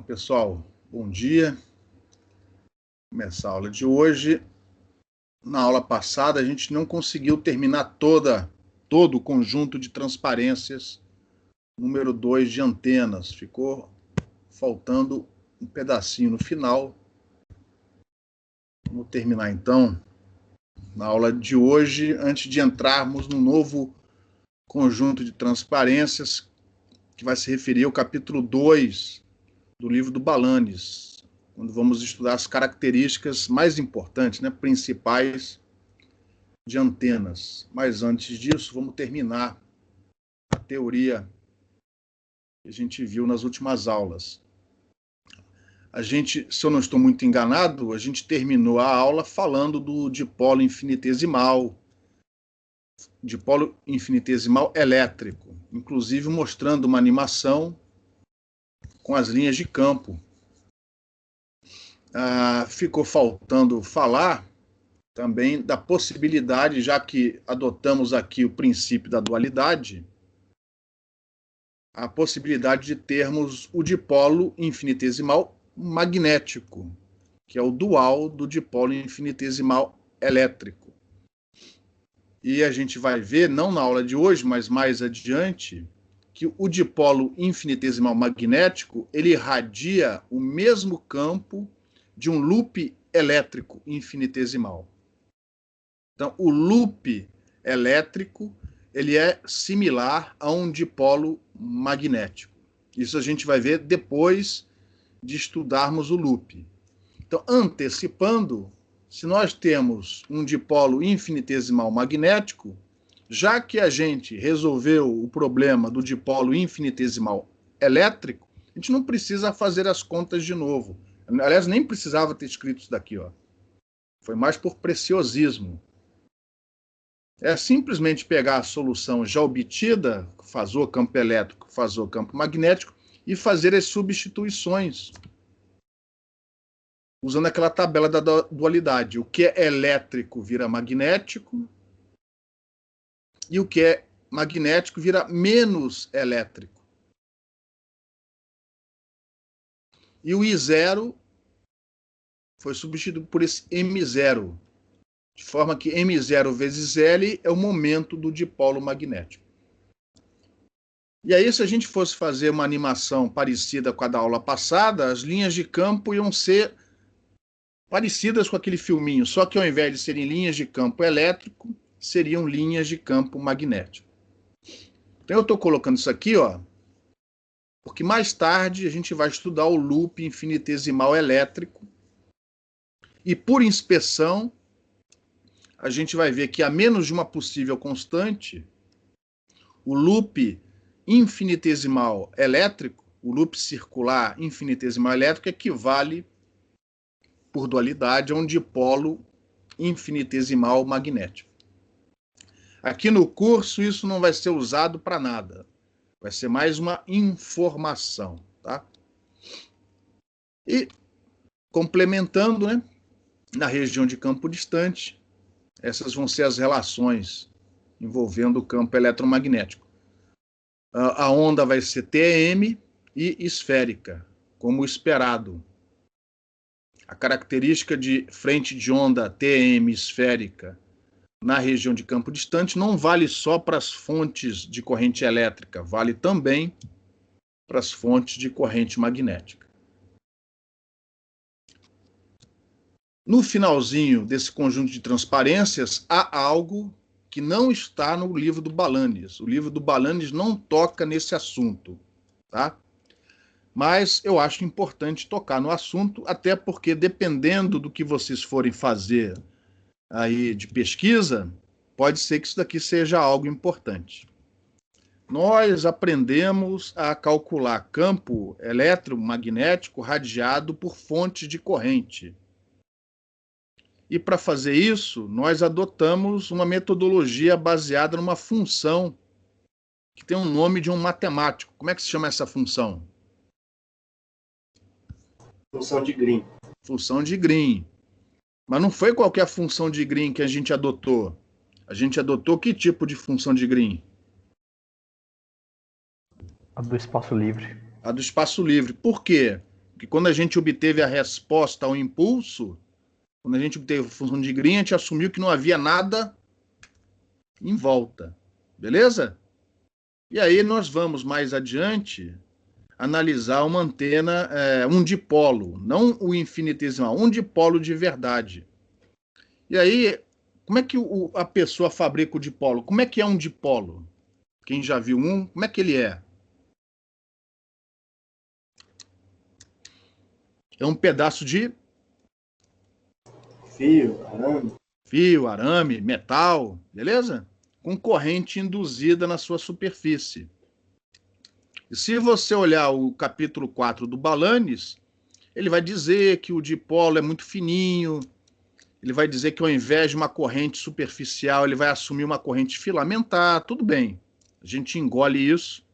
Então, pessoal, bom dia. Vou começar a aula de hoje. Na aula passada, a gente não conseguiu terminar todo o conjunto de transparências, número 2 de antenas. Ficou faltando um pedacinho no final. Vamos terminar, então, na aula de hoje, antes de entrarmos no novo conjunto de transparências, que vai se referir ao capítulo 2 do livro do Balanes, quando vamos estudar as características mais importantes, principais de antenas. Mas antes disso, vamos terminar a teoria que a gente viu nas últimas aulas. Se eu não estou muito enganado, a gente terminou a aula falando do dipolo infinitesimal elétrico, inclusive mostrando uma animação com as linhas de campo. Ficou faltando falar também da possibilidade, já que adotamos aqui o princípio da dualidade, a possibilidade de termos o dipolo infinitesimal magnético, que é o dual do dipolo infinitesimal elétrico. E a gente vai ver, não na aula de hoje, mas mais adiante, que o dipolo infinitesimal magnético, ele irradia o mesmo campo de um loop elétrico infinitesimal. Então, o loop elétrico, ele é similar a um dipolo magnético. Isso a gente vai ver depois de estudarmos o loop. Então, antecipando, se nós temos um dipolo infinitesimal magnético, já que a gente resolveu o problema do dipolo infinitesimal elétrico, a gente não precisa fazer as contas de novo. Aliás, nem precisava ter escrito isso daqui, ó. Foi mais por preciosismo. É simplesmente pegar a solução já obtida, fazor campo elétrico, fazor campo magnético, e fazer as substituições, usando aquela tabela da dualidade. O que é elétrico vira magnético, e o que é magnético vira menos elétrico. E o I0 foi substituído por esse M0, de forma que M0 vezes L é o momento do dipolo magnético. E aí, se a gente fosse fazer uma animação parecida com a da aula passada, as linhas de campo iam ser parecidas com aquele filminho, só que ao invés de serem linhas de campo elétrico, seriam linhas de campo magnético. Então eu estou colocando isso aqui, ó, porque mais tarde a gente vai estudar o loop infinitesimal elétrico, e por inspeção, a gente vai ver que a menos de uma possível constante, o loop infinitesimal elétrico, o loop circular infinitesimal elétrico, equivale, por dualidade, a um dipolo infinitesimal magnético. Aqui no curso, isso não vai ser usado para nada. Vai ser mais uma informação, tá? E, complementando, na região de campo distante, essas vão ser as relações envolvendo o campo eletromagnético. A onda vai ser TM e esférica, como esperado. A característica de frente de onda TM esférica na região de campo distante não vale só para as fontes de corrente elétrica, vale também para as fontes de corrente magnética. No finalzinho desse conjunto de transparências, há algo que não está no livro do Balanes. O livro do Balanes não toca nesse assunto, tá? Mas eu acho importante tocar no assunto, até porque, dependendo do que vocês forem fazer aí de pesquisa, pode ser que isso daqui seja algo importante. Nós aprendemos a calcular campo eletromagnético radiado por fontes de corrente. E para fazer isso, nós adotamos uma metodologia baseada numa função que tem o nome de um matemático. Como é que se chama essa função? Função de Green. Função de Green. Mas não foi qualquer função de Green que a gente adotou. A gente adotou que tipo de função de Green? A do espaço livre. A do espaço livre. Por quê? Porque quando a gente obteve a resposta ao impulso, quando a gente obteve a função de Green, a gente assumiu que não havia nada em volta. Beleza? E aí nós vamos mais adiante analisar uma antena, um dipolo, não o infinitesimal, um dipolo de verdade. E aí, como é que a pessoa fabrica o dipolo? Como é que é um dipolo? Quem já viu um, como é que ele é? É um pedaço de fio, arame, metal, beleza? Com corrente induzida na sua superfície. E se você olhar o capítulo 4 do Balanis, ele vai dizer que o dipolo é muito fininho, ele vai dizer que ao invés de uma corrente superficial, ele vai assumir uma corrente filamentar, tudo bem. A gente engole isso.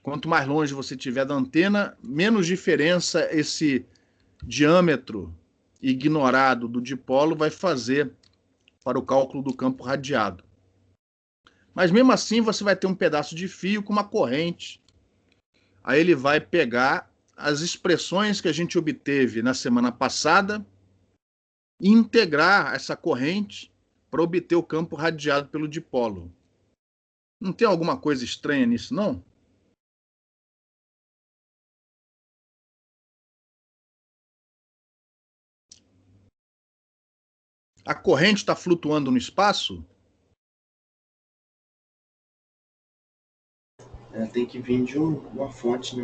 Quanto mais longe você estiver da antena, menos diferença esse diâmetro ignorado do dipolo vai fazer para o cálculo do campo radiado. Mas mesmo assim, você vai ter um pedaço de fio com uma corrente. Aí ele vai pegar as expressões que a gente obteve na semana passada e integrar essa corrente para obter o campo radiado pelo dipolo. Não tem alguma coisa estranha nisso, não? A corrente está flutuando no espaço? Ela tem que vir de uma fonte, né?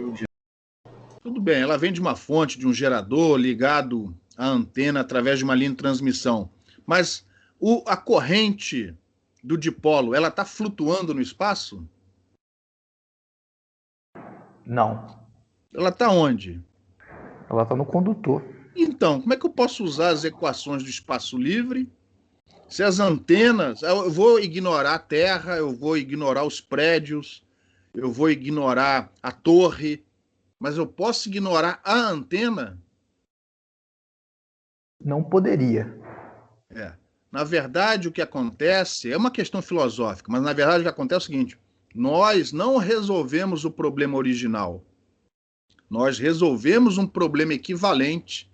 Tudo bem, ela vem de uma fonte, de um gerador ligado à antena através de uma linha de transmissão. Mas a corrente do dipolo, ela está flutuando no espaço? Não. Ela está onde? Ela está no condutor. Então, como é que eu posso usar as equações do espaço livre se as antenas... Eu vou ignorar a Terra, eu vou ignorar os prédios, eu vou ignorar a torre, mas eu posso ignorar a antena? Não poderia. Na verdade, o que acontece é uma questão filosófica, mas na verdade o que acontece é o seguinte: nós não resolvemos o problema original. Nós resolvemos um problema equivalente,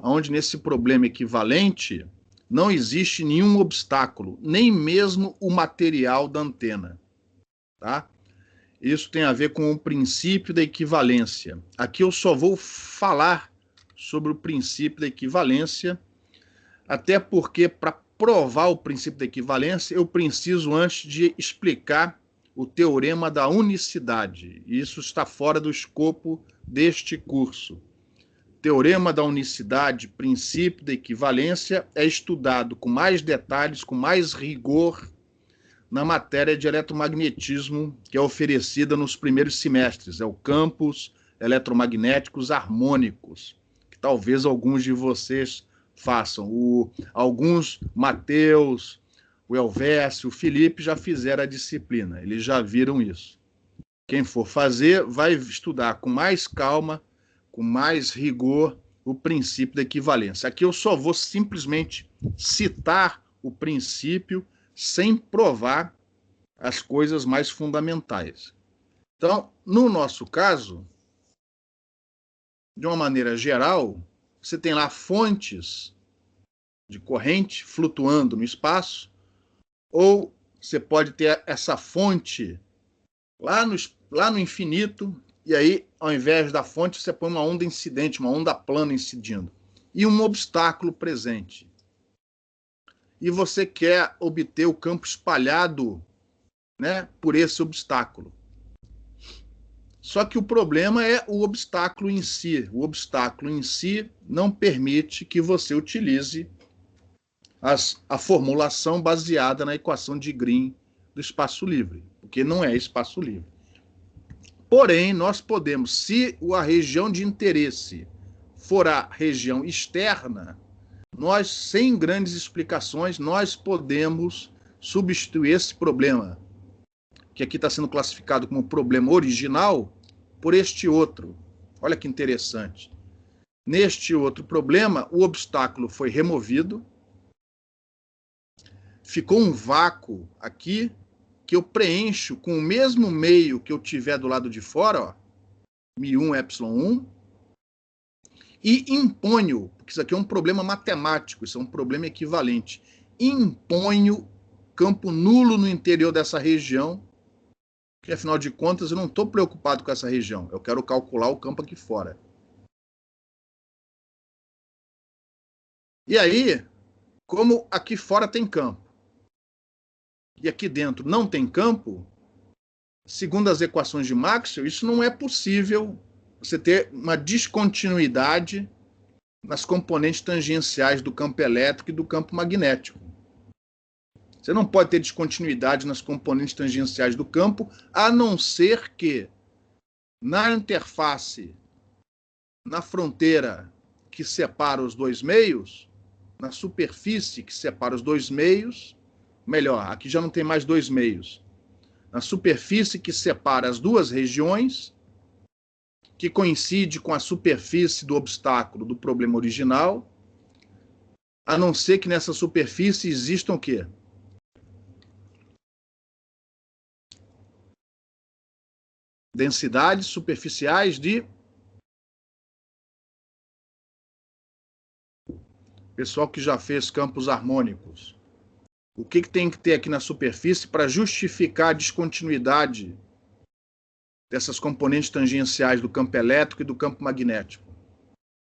onde nesse problema equivalente não existe nenhum obstáculo, nem mesmo o material da antena. Tá? Isso tem a ver com o princípio da equivalência. Aqui eu só vou falar sobre o princípio da equivalência, até porque para provar o princípio da equivalência, eu preciso antes de explicar o teorema da unicidade. Isso está fora do escopo deste curso. Teorema da unicidade, princípio da equivalência, é estudado com mais detalhes, com mais rigor, na matéria de eletromagnetismo que é oferecida nos primeiros semestres. É o campos eletromagnéticos harmônicos, que talvez alguns de vocês façam. Alguns, Mateus, o Elvésio, o Felipe, já fizeram a disciplina, eles já viram isso. Quem for fazer, vai estudar com mais calma, com mais rigor, o princípio da equivalência. Aqui eu só vou simplesmente citar o princípio sem provar as coisas mais fundamentais. Então, no nosso caso, de uma maneira geral, você tem lá fontes de corrente flutuando no espaço, ou você pode ter essa fonte lá no infinito, e aí, ao invés da fonte, você põe uma onda incidente, uma onda plana incidindo, e um obstáculo presente. E você quer obter o campo espalhado, né, por esse obstáculo. Só que o problema é o obstáculo em si. O obstáculo em si não permite que você utilize a formulação baseada na equação de Green do espaço livre, porque não é espaço livre. Porém, nós podemos, se a região de interesse for a região externa, nós, sem grandes explicações, nós podemos substituir esse problema, que aqui está sendo classificado como problema original, por este outro. Olha que interessante. Neste outro problema, o obstáculo foi removido, ficou um vácuo aqui, que eu preencho com o mesmo meio que eu tiver do lado de fora, ó, μ1, ε1, e imponho, porque isso aqui é um problema matemático, isso é um problema equivalente, imponho campo nulo no interior dessa região, que afinal de contas eu não estou preocupado com essa região, eu quero calcular o campo aqui fora. E aí, como aqui fora tem campo, e aqui dentro não tem campo, segundo as equações de Maxwell, isso não é possível, você ter uma descontinuidade nas componentes tangenciais do campo elétrico e do campo magnético. Você não pode ter descontinuidade nas componentes tangenciais do campo, a não ser que na interface, na fronteira que separa os dois meios, na superfície que separa os dois meios, melhor, aqui já não tem mais dois meios, na superfície que separa as duas regiões, que coincide com a superfície do obstáculo do problema original, a não ser que nessa superfície existam o quê? Densidades superficiais de... Pessoal que já fez campos harmônicos. O que tem que ter aqui na superfície para justificar a descontinuidade dessas componentes tangenciais do campo elétrico e do campo magnético?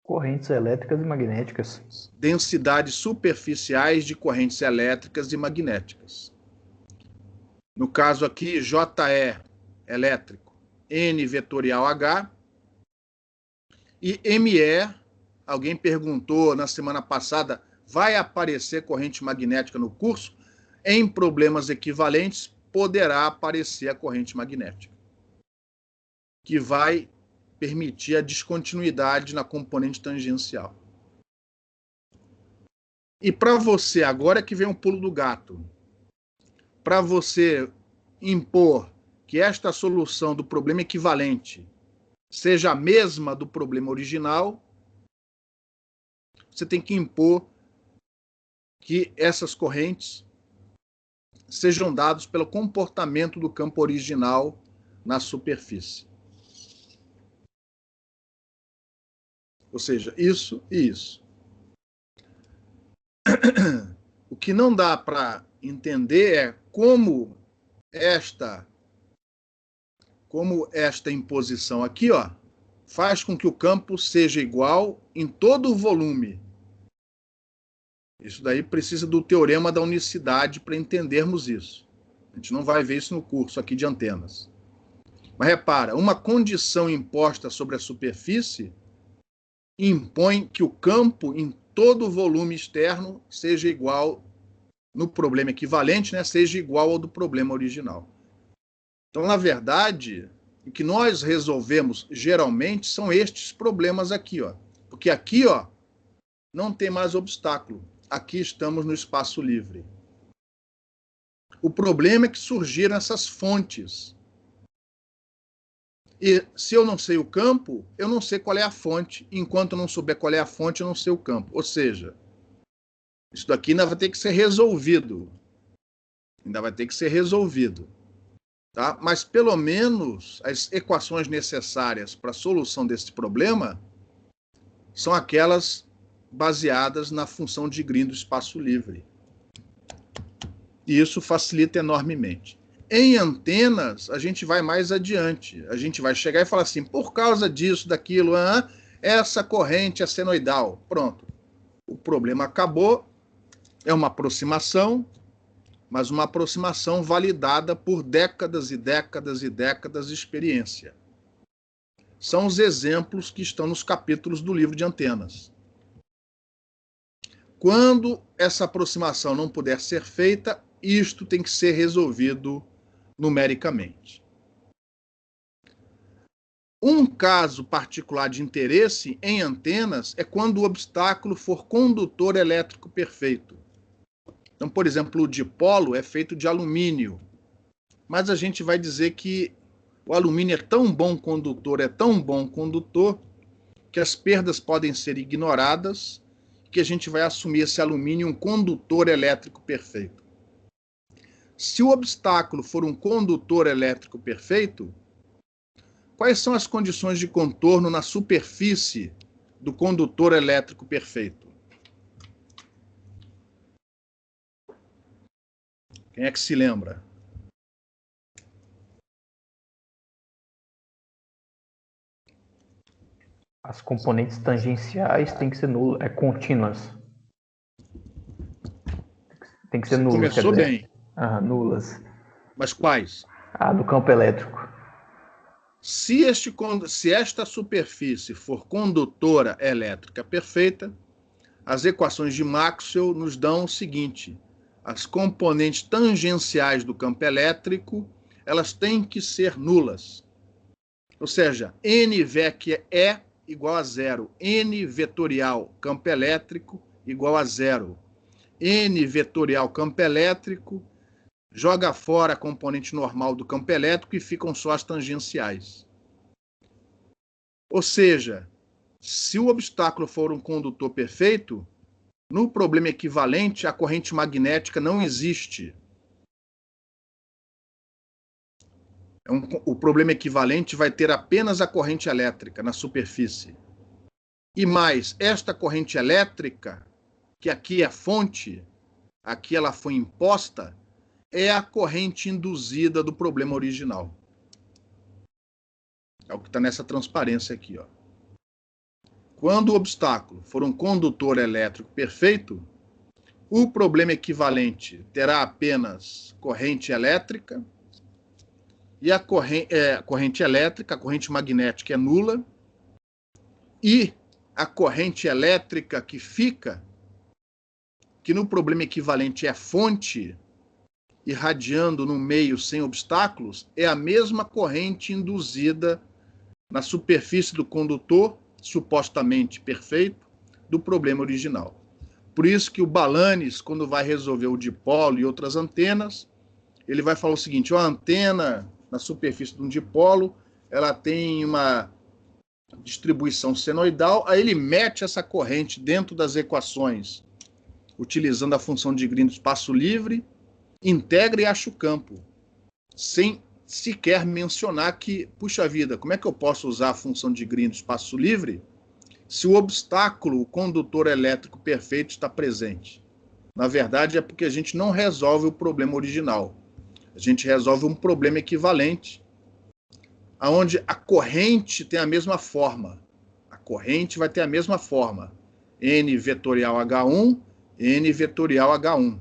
Correntes elétricas e magnéticas. Densidades superficiais de correntes elétricas e magnéticas. No caso aqui, JE elétrico, N vetorial H, e ME, alguém perguntou na semana passada, vai aparecer corrente magnética no curso? Em problemas equivalentes, poderá aparecer a corrente magnética, que vai permitir a descontinuidade na componente tangencial. E para você, agora é que vem um pulo do gato, para você impor que esta solução do problema equivalente seja a mesma do problema original, você tem que impor que essas correntes sejam dadas pelo comportamento do campo original na superfície. Ou seja, isso e isso. O que não dá para entender é como esta imposição aqui, ó, faz com que o campo seja igual em todo o volume. Isso daí precisa do teorema da unicidade para entendermos isso. A gente não vai ver isso no curso aqui de antenas. Mas repara, uma condição imposta sobre a superfície impõe que o campo em todo o volume externo seja igual, no problema equivalente, né, seja igual ao do problema original. Então, na verdade, o que nós resolvemos geralmente são estes problemas aqui, ó. Porque aqui, ó, não tem mais obstáculo. Aqui estamos no espaço livre. O problema é que surgiram essas fontes. E se eu não sei o campo, eu não sei qual é a fonte. Enquanto eu não souber qual é a fonte, eu não sei o campo. Ou seja, isso daqui ainda vai ter que ser resolvido. Ainda vai ter que ser resolvido. Tá? Mas, pelo menos, as equações necessárias para a solução desse problema são aquelas baseadas na função de Green do espaço livre. E isso facilita enormemente. Em antenas, a gente vai mais adiante. A gente vai chegar e falar assim, por causa disso, daquilo, essa corrente é senoidal. Pronto. O problema acabou. É uma aproximação, mas uma aproximação validada por décadas e décadas e décadas de experiência. São os exemplos que estão nos capítulos do livro de antenas. Quando essa aproximação não puder ser feita, isto tem que ser resolvido numericamente. Um caso particular de interesse em antenas é quando o obstáculo for condutor elétrico perfeito. Então, por exemplo, o dipolo é feito de alumínio, mas a gente vai dizer que o alumínio é tão bom condutor, que as perdas podem ser ignoradas, que a gente vai assumir esse alumínio um condutor elétrico perfeito. Se o obstáculo for um condutor elétrico perfeito, quais são as condições de contorno na superfície do condutor elétrico perfeito? Quem é que se lembra? As componentes tangenciais têm que ser nulas, contínuas. Tem que ser Você nulas, começou quer dizer. bem. Nulas. Mas quais? Do campo elétrico. Se esta superfície for condutora elétrica perfeita, as equações de Maxwell nos dão o seguinte: as componentes tangenciais do campo elétrico, elas têm que ser nulas. Ou seja, N VEC é igual a zero. N vetorial campo elétrico igual a zero. N vetorial campo elétrico joga fora a componente normal do campo elétrico e ficam só as tangenciais. Ou seja, se o obstáculo for um condutor perfeito, no problema equivalente, a corrente magnética não existe. O problema equivalente vai ter apenas a corrente elétrica na superfície. E mais, esta corrente elétrica, que aqui é fonte, aqui ela foi imposta, é a corrente induzida do problema original. É o que está nessa transparência aqui, ó. Quando o obstáculo for um condutor elétrico perfeito, o problema equivalente terá apenas corrente elétrica, e a corrente elétrica, a corrente magnética é nula, e a corrente elétrica que fica, que no problema equivalente é fonte, irradiando no meio sem obstáculos, é a mesma corrente induzida na superfície do condutor, supostamente perfeito, do problema original. Por isso que o Balanis, quando vai resolver o dipolo e outras antenas, ele vai falar o seguinte: a antena na superfície de um dipolo, ela tem uma distribuição senoidal, aí ele mete essa corrente dentro das equações, utilizando a função de Green do espaço livre, integra e acha o campo, sem sequer mencionar que, puxa vida, como é que eu posso usar a função de Green do espaço livre se o obstáculo, o condutor elétrico perfeito, está presente? Na verdade, é porque a gente não resolve o problema original. A gente resolve um problema equivalente, onde a corrente tem a mesma forma. A corrente vai ter a mesma forma. N vetorial H1, N vetorial H1.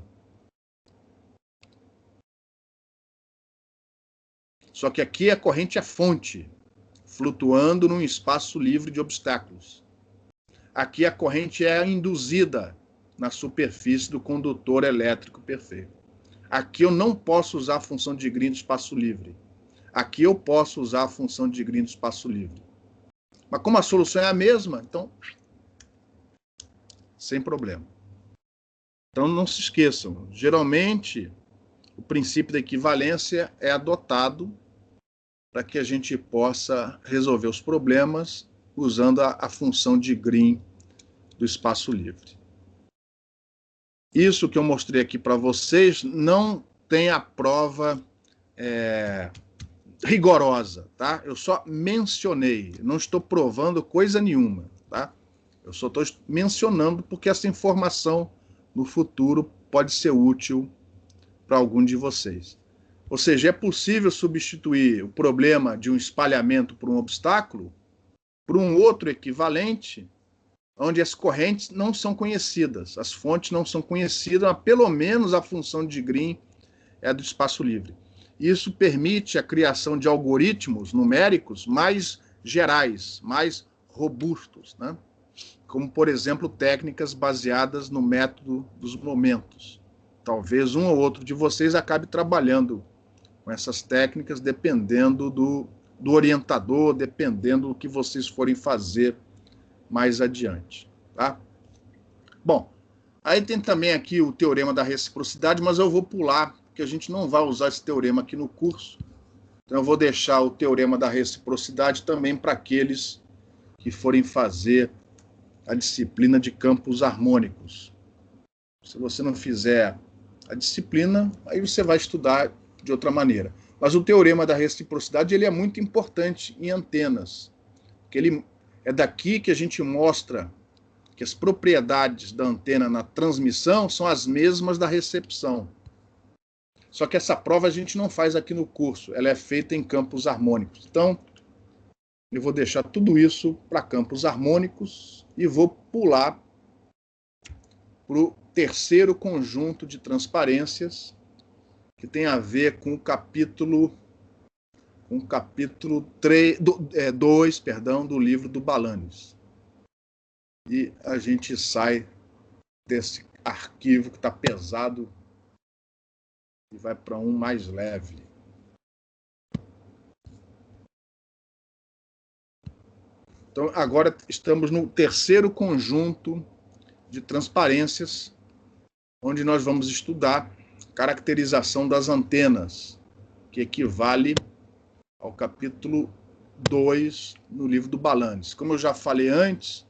Só que aqui a corrente é fonte, flutuando num espaço livre de obstáculos. Aqui a corrente é induzida na superfície do condutor elétrico perfeito. Aqui eu não posso usar a função de Green do espaço livre. Aqui eu posso usar a função de Green do espaço livre. Mas como a solução é a mesma, então, sem problema. Então não se esqueçam, geralmente o princípio da equivalência é adotado para que a gente possa resolver os problemas usando a função de Green do espaço livre. Isso que eu mostrei aqui para vocês não tem a prova rigorosa, tá? Eu só mencionei, não estou provando coisa nenhuma, tá? Eu só estou mencionando porque essa informação no futuro pode ser útil para algum de vocês. Ou seja, é possível substituir o problema de um espalhamento por um obstáculo por um outro equivalente, onde as correntes não são conhecidas, as fontes não são conhecidas, mas pelo menos a função de Green é do espaço livre. Isso permite a criação de algoritmos numéricos mais gerais, mais robustos, né? Como, por exemplo, técnicas baseadas no método dos momentos. Talvez um ou outro de vocês acabe trabalhando com essas técnicas, dependendo do orientador, dependendo do que vocês forem fazer mais adiante, tá? Bom, aí tem também aqui o teorema da reciprocidade, mas eu vou pular, porque a gente não vai usar esse teorema aqui no curso. Então eu vou deixar o teorema da reciprocidade também para aqueles que forem fazer a disciplina de campos harmônicos. Se você não fizer a disciplina, aí você vai estudar de outra maneira. Mas o teorema da reciprocidade ele é muito importante em antenas, porque É daqui que a gente mostra que as propriedades da antena na transmissão são as mesmas da recepção. Só que essa prova a gente não faz aqui no curso, ela é feita em campos harmônicos. Então, eu vou deixar tudo isso para campos harmônicos e vou pular para o terceiro conjunto de transparências, que tem a ver com o capítulo 2, do livro do Balanes. E a gente sai desse arquivo que está pesado e vai para um mais leve. Então, agora estamos no terceiro conjunto de transparências, onde nós vamos estudar caracterização das antenas, que equivale ao capítulo 2 no livro do Balanes. Como eu já falei antes,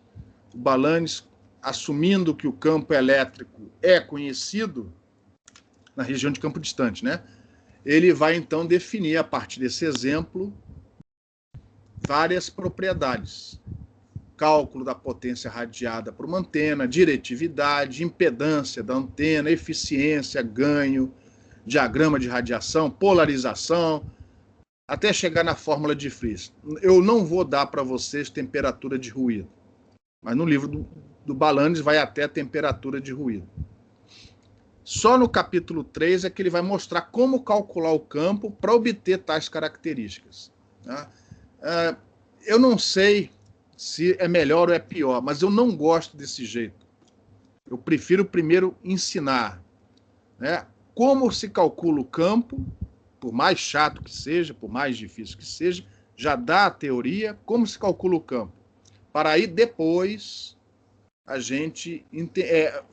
o Balanes, assumindo que o campo elétrico é conhecido na região de campo distante, né? Ele vai então definir, a partir desse exemplo, várias propriedades. Cálculo da potência radiada por uma antena, diretividade, impedância da antena, eficiência, ganho, diagrama de radiação, polarização, até chegar na fórmula de Friis. Eu não vou dar para vocês temperatura de ruído, mas no livro do Balanes vai até a temperatura de ruído. Só no capítulo 3 é que ele vai mostrar como calcular o campo para obter tais características. Tá? Eu não sei se é melhor ou é pior, mas eu não gosto desse jeito. Eu prefiro primeiro ensinar, né, como se calcula o campo, por mais chato que seja, por mais difícil que seja, já dá a teoria, como se calcula o campo. Para aí depois a gente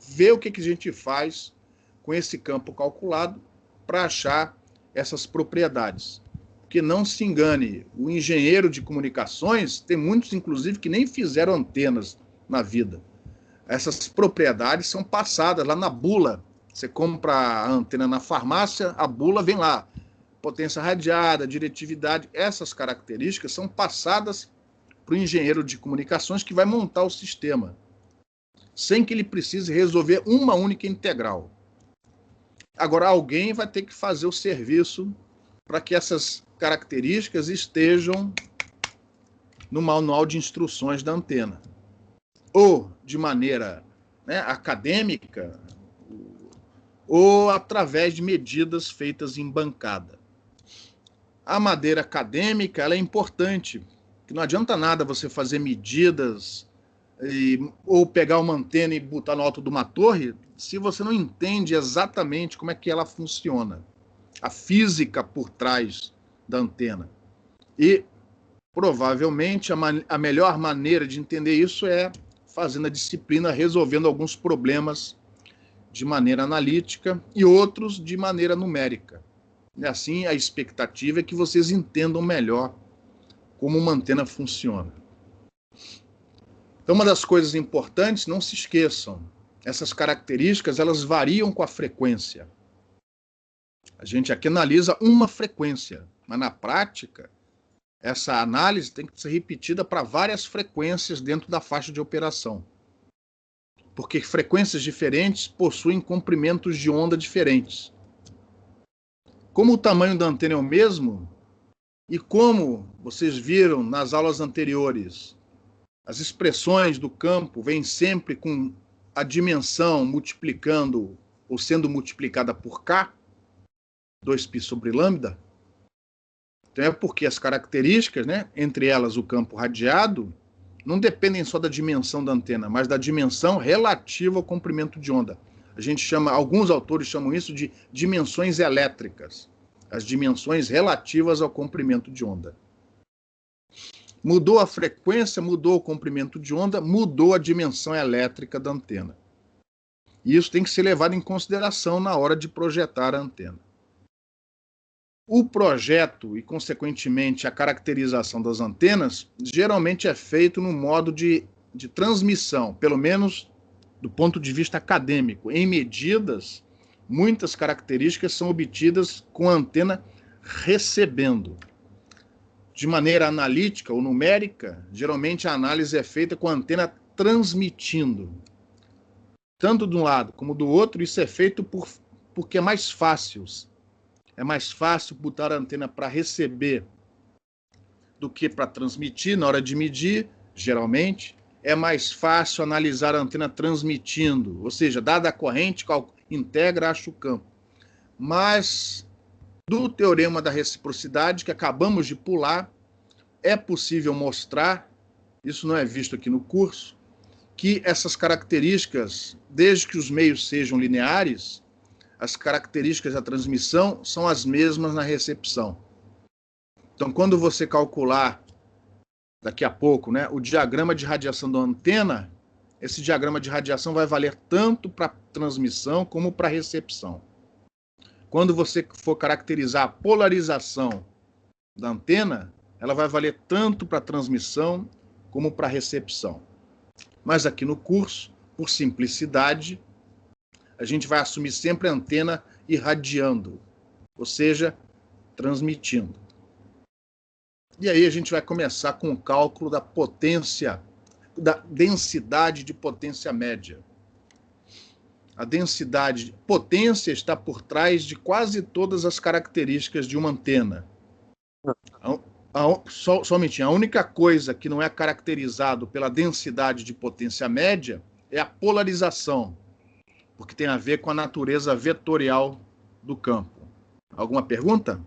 ver o que a gente faz com esse campo calculado para achar essas propriedades. Porque não se engane, o engenheiro de comunicações, tem muitos, inclusive, que nem fizeram antenas na vida. Essas propriedades são passadas lá na bula. Você compra a antena na farmácia, a bula vem lá. Potência radiada, diretividade, essas características são passadas para o engenheiro de comunicações que vai montar o sistema, sem que ele precise resolver uma única integral. Agora, alguém vai ter que fazer o serviço para que essas características estejam no manual de instruções da antena. Ou de maneira, né, acadêmica, ou através de medidas feitas em bancada. A maneira acadêmica ela é importante, que não adianta nada você fazer medidas ou pegar uma antena e botar no alto de uma torre, se você não entende exatamente como é que ela funciona, a física por trás da antena. E, provavelmente, a melhor maneira de entender isso é fazendo a disciplina, resolvendo alguns problemas de maneira analítica e outros de maneira numérica. E assim, a expectativa é que vocês entendam melhor como uma antena funciona. Então, uma das coisas importantes, não se esqueçam, essas características elas variam com a frequência. A gente aqui analisa uma frequência, mas na prática, essa análise tem que ser repetida para várias frequências dentro da faixa de operação. Porque frequências diferentes possuem comprimentos de onda diferentes. Como o tamanho da antena é o mesmo, e como vocês viram nas aulas anteriores, as expressões do campo vêm sempre com a dimensão multiplicando ou sendo multiplicada por K, 2π sobre lambda. Então é porque as características, né, entre elas o campo radiado, não dependem só da dimensão da antena, mas da dimensão relativa ao comprimento de onda. A gente chama, alguns autores chamam isso de dimensões elétricas, as dimensões relativas ao comprimento de onda. Mudou a frequência, mudou o comprimento de onda, mudou a dimensão elétrica da antena. E isso tem que ser levado em consideração na hora de projetar a antena. O projeto e, consequentemente, a caracterização das antenas geralmente é feito no modo de transmissão, pelo menos do ponto de vista acadêmico. Em medidas, muitas características são obtidas com a antena recebendo. de maneira analítica ou numérica, geralmente a análise é feita com a antena transmitindo. Tanto de um lado como do outro, isso é feito porque é mais fácil. É mais fácil botar a antena para receber do que para transmitir. Na hora de medir, geralmente, é mais fácil analisar a antena transmitindo, ou seja, dada a corrente, integra, acha o campo. Mas, do teorema da reciprocidade, que acabamos de pular, é possível mostrar, isso não é visto aqui no curso, que essas características, desde que os meios sejam lineares, as características da transmissão são as mesmas na recepção. Então, quando você calcular, daqui a pouco, né, o diagrama de radiação da antena, esse diagrama de radiação vai valer tanto para transmissão como para recepção. Quando você for caracterizar a polarização da antena, ela vai valer tanto para transmissão como para recepção. Mas aqui no curso, por simplicidade, a gente vai assumir sempre a antena irradiando, ou seja, transmitindo. E aí a gente vai começar com o cálculo da potência, da densidade de potência média. A densidade de potência está por trás de quase todas as características de uma antena. Somente a única coisa que não é caracterizado pela densidade de potência média é a polarização, porque tem a ver com a natureza vetorial do campo. Alguma pergunta?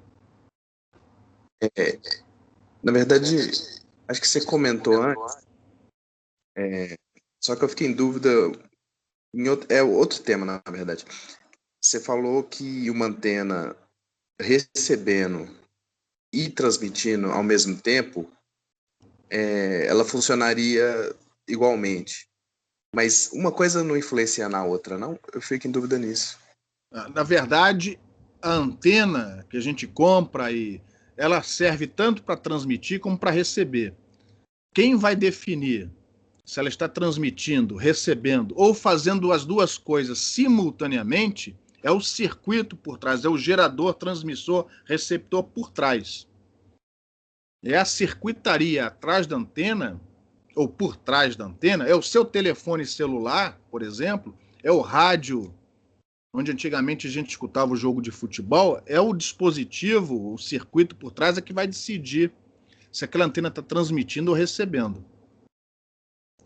Na verdade, acho que você comentou antes, só que eu fiquei em dúvida, é outro tema, na verdade. Você falou que uma antena recebendo e transmitindo ao mesmo tempo, ela funcionaria igualmente. Mas uma coisa não influencia na outra, não? Eu fico em dúvida nisso. Na verdade, a antena que a gente compra, ela serve tanto para transmitir como para receber. Quem vai definir se ela está transmitindo, recebendo ou fazendo as duas coisas simultaneamente é o circuito por trás, é o gerador, transmissor, receptor por trás. É a circuitaria atrás da antena, ou por trás da antena, é o seu telefone celular, por exemplo, é o rádio, onde antigamente a gente escutava o jogo de futebol, é o dispositivo, o circuito por trás é que vai decidir se aquela antena está transmitindo ou recebendo.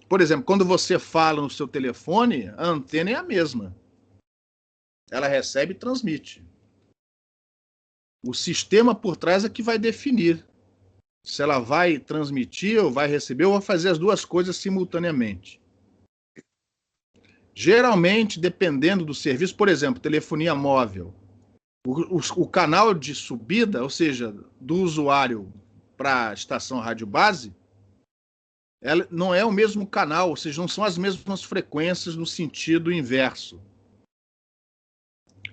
Por exemplo, quando você fala no seu telefone, a antena é a mesma. Ela recebe e transmite. O sistema por trás é que vai definir se ela vai transmitir ou vai receber ou vai fazer as duas coisas simultaneamente. Geralmente, dependendo do serviço, por exemplo, telefonia móvel, o canal de subida, ou seja, do usuário para a estação rádio base, ela não é o mesmo canal, ou seja, não são as mesmas frequências no sentido inverso.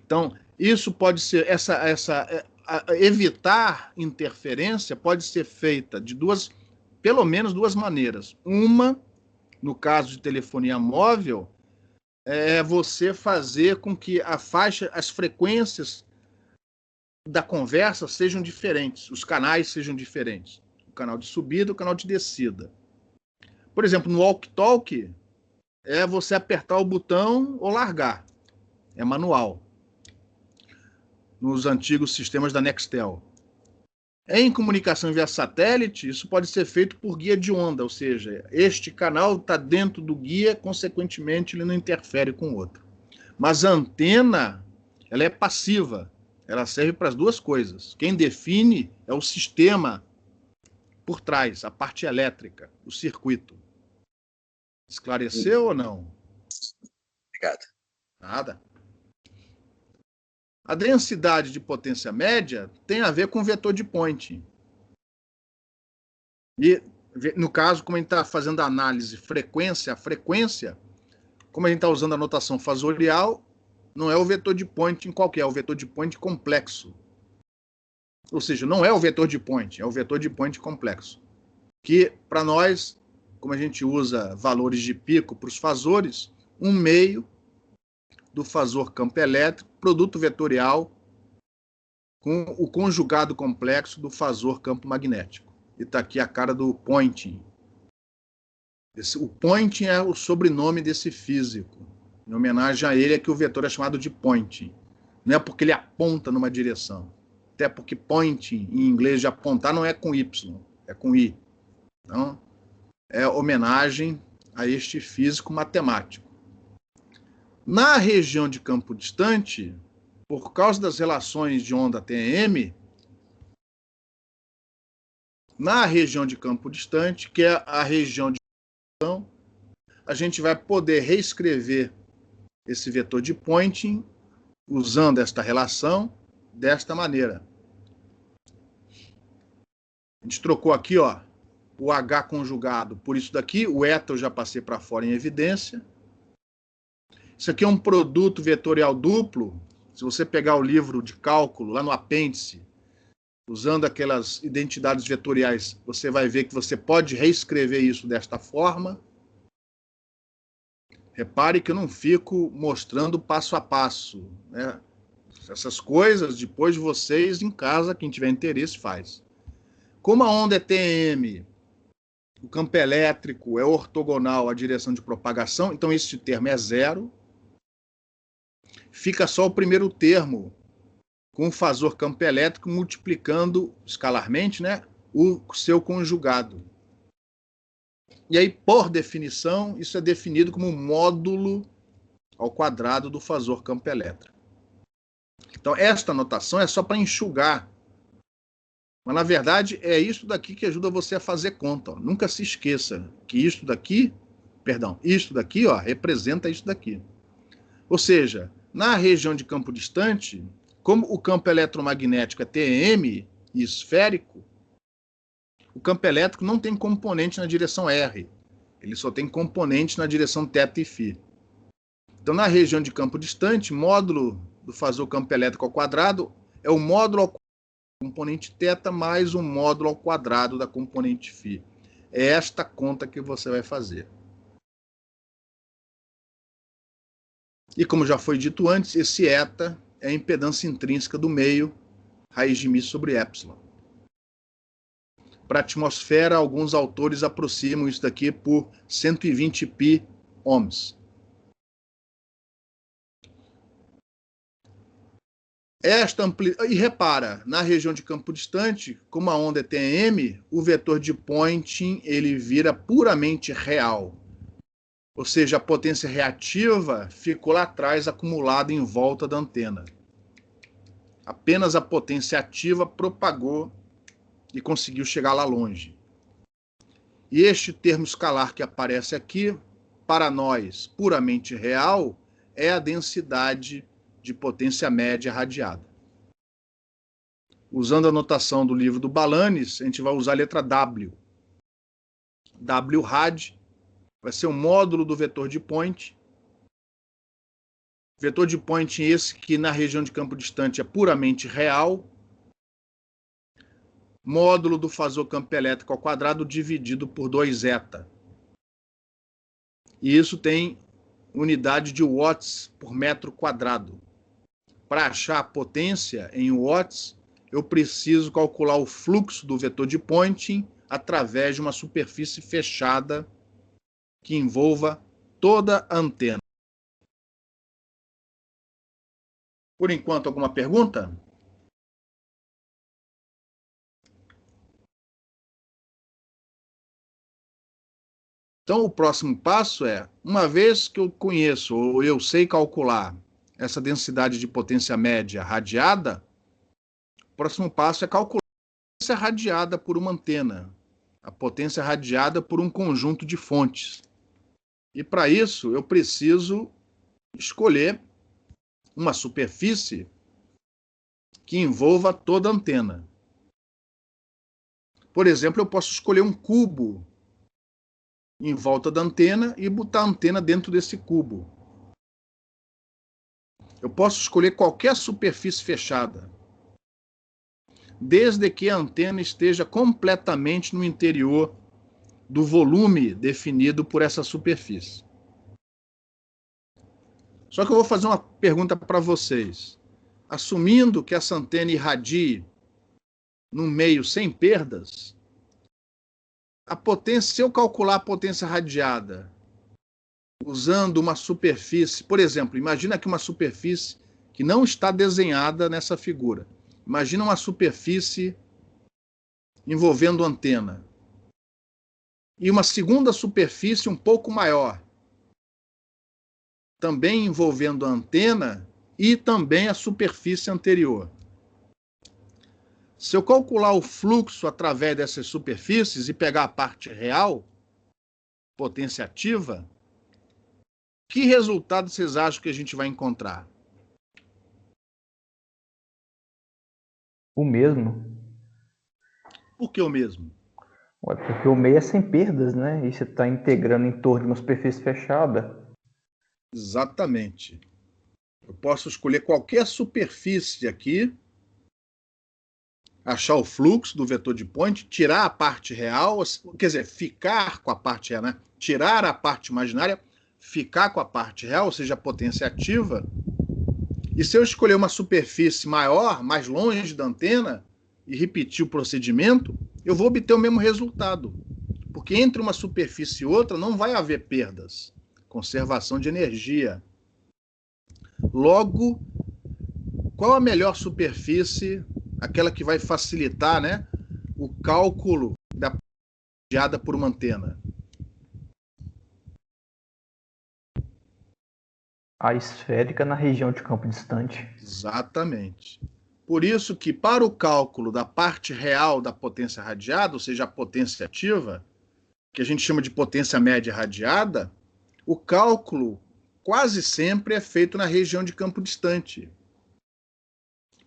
Então, isso pode ser, evitar interferência pode ser feita de pelo menos duas maneiras. Uma, no caso de telefonia móvel, é você fazer com que as frequências da conversa sejam diferentes, os canais sejam diferentes. O canal de subida e o canal de descida. Por exemplo, no walkie-talkie, é você apertar o botão ou largar. É manual. Nos antigos sistemas da Nextel. Em comunicação via satélite, isso pode ser feito por guia de onda, ou seja, este canal está dentro do guia, consequentemente ele não interfere com o outro. Mas a antena, ela é passiva, ela serve para as duas coisas. Quem define é o sistema por trás, a parte elétrica, o circuito. Esclareceu ou não? Obrigado. Nada. A densidade de potência média tem a ver com vetor de Point. E, no caso, como a gente está fazendo a análise frequência a frequência, como a gente está usando a notação fasorial, não é o vetor de Point em qualquer, é o vetor de Point complexo. Ou seja, não é o vetor de Point, é o vetor de Point complexo. Que, para nós, como a gente usa valores de pico para os fasores, 1/2 do fasor campo elétrico, produto vetorial com o conjugado complexo do fasor campo magnético. E está aqui a cara do Poynting. O Poynting é o sobrenome desse físico. Em homenagem a ele é que o vetor é chamado de Poynting. Não é porque ele aponta numa direção. Até porque pointing, em inglês, de apontar, não é com Y, é com I. Então, é homenagem a este físico matemático. Na região de campo distante, por causa das relações de onda TM, na região de campo distante, que é a região de dispersão, a gente vai poder reescrever esse vetor de Poynting usando esta relação desta maneira. A gente trocou aqui, ó, o H conjugado por isso daqui, o eta eu já passei para fora em evidência. Isso aqui é um produto vetorial duplo. Se você pegar o livro de cálculo, lá no apêndice, usando aquelas identidades vetoriais, você vai ver que você pode reescrever isso desta forma. Repare que eu não fico mostrando passo a passo, né? Essas coisas, depois vocês em casa, quem tiver interesse, faz. Como a onda é TM, o campo elétrico é ortogonal à direção de propagação, então esse termo é zero. Fica só o primeiro termo, com o fasor campo elétrico multiplicando escalarmente, né, o seu conjugado. E aí, por definição, isso é definido como módulo ao quadrado do fasor campo elétrico. Então, esta notação é só para enxugar. Mas, na verdade, é isso daqui que ajuda você a fazer conta. Ó. Nunca se esqueça que isto daqui, ó, representa isso daqui. Ou seja, na região de campo distante, como o campo eletromagnético é TM e esférico, o campo elétrico não tem componente na direção R. Ele só tem componente na direção θ e φ. Então, na região de campo distante, módulo do fasor campo elétrico ao quadrado é o módulo ao componente θ mais o módulo ao quadrado da componente φ. É esta conta que você vai fazer. E como já foi dito antes, esse eta é a impedância intrínseca do meio, raiz de μ sobre epsilon. Para a atmosfera, alguns autores aproximam isso daqui por 120 pi ohms. E repara, na região de campo distante, como a onda é TM, o vetor de Poynting ele vira puramente real. Ou seja, a potência reativa ficou lá atrás, acumulada em volta da antena. Apenas a potência ativa propagou e conseguiu chegar lá longe. E este termo escalar que aparece aqui, para nós, puramente real, é a densidade de potência média radiada. Usando a notação do livro do Balanis, a gente vai usar a letra W. W rad vai ser o módulo do vetor de Poynting. Vetor de Poynting esse que na região de campo distante é puramente real. Módulo do fasor campo elétrico ao quadrado dividido por 2 eta. E isso tem unidade de watts por metro quadrado. Para achar a potência em watts, eu preciso calcular o fluxo do vetor de Poynting através de uma superfície fechada que envolva toda a antena. Por enquanto, alguma pergunta? Então, o próximo passo é, uma vez que eu conheço ou eu sei calcular essa densidade de potência média radiada, o próximo passo é calcular a potência radiada por uma antena, a potência radiada por um conjunto de fontes. E para isso, eu preciso escolher uma superfície que envolva toda a antena. Por exemplo, eu posso escolher um cubo em volta da antena e botar a antena dentro desse cubo. Eu posso escolher qualquer superfície fechada, desde que a antena esteja completamente no interior do volume definido por essa superfície. Só que eu vou fazer uma pergunta para vocês. Assumindo que essa antena irradie num meio sem perdas, se eu calcular a potência radiada usando uma superfície, por exemplo, imagina aqui uma superfície que não está desenhada nessa figura. Imagina uma superfície envolvendo antena. E uma segunda superfície um pouco maior, também envolvendo a antena e também a superfície anterior. Se eu calcular o fluxo através dessas superfícies e pegar a parte real, potência ativa, que resultado vocês acham que a gente vai encontrar? O mesmo. Por que o mesmo? Ué, porque o meio é sem perdas, né? E você está integrando em torno de uma superfície fechada. Exatamente. Eu posso escolher qualquer superfície aqui, achar o fluxo do vetor de point, tirar a parte real, quer dizer, ficar com a parte real, né? Tirar a parte imaginária, ficar com a parte real, ou seja, a potência ativa. E se eu escolher uma superfície maior, mais longe da antena, e repetir o procedimento, eu vou obter o mesmo resultado. Porque entre uma superfície e outra não vai haver perdas. Conservação de energia. Logo, qual a melhor superfície, aquela que vai facilitar, né, o cálculo da radiada por uma antena? A esférica na região de campo distante. Exatamente. Por isso que para o cálculo da parte real da potência radiada, ou seja, a potência ativa, que a gente chama de potência média radiada, o cálculo quase sempre é feito na região de campo distante.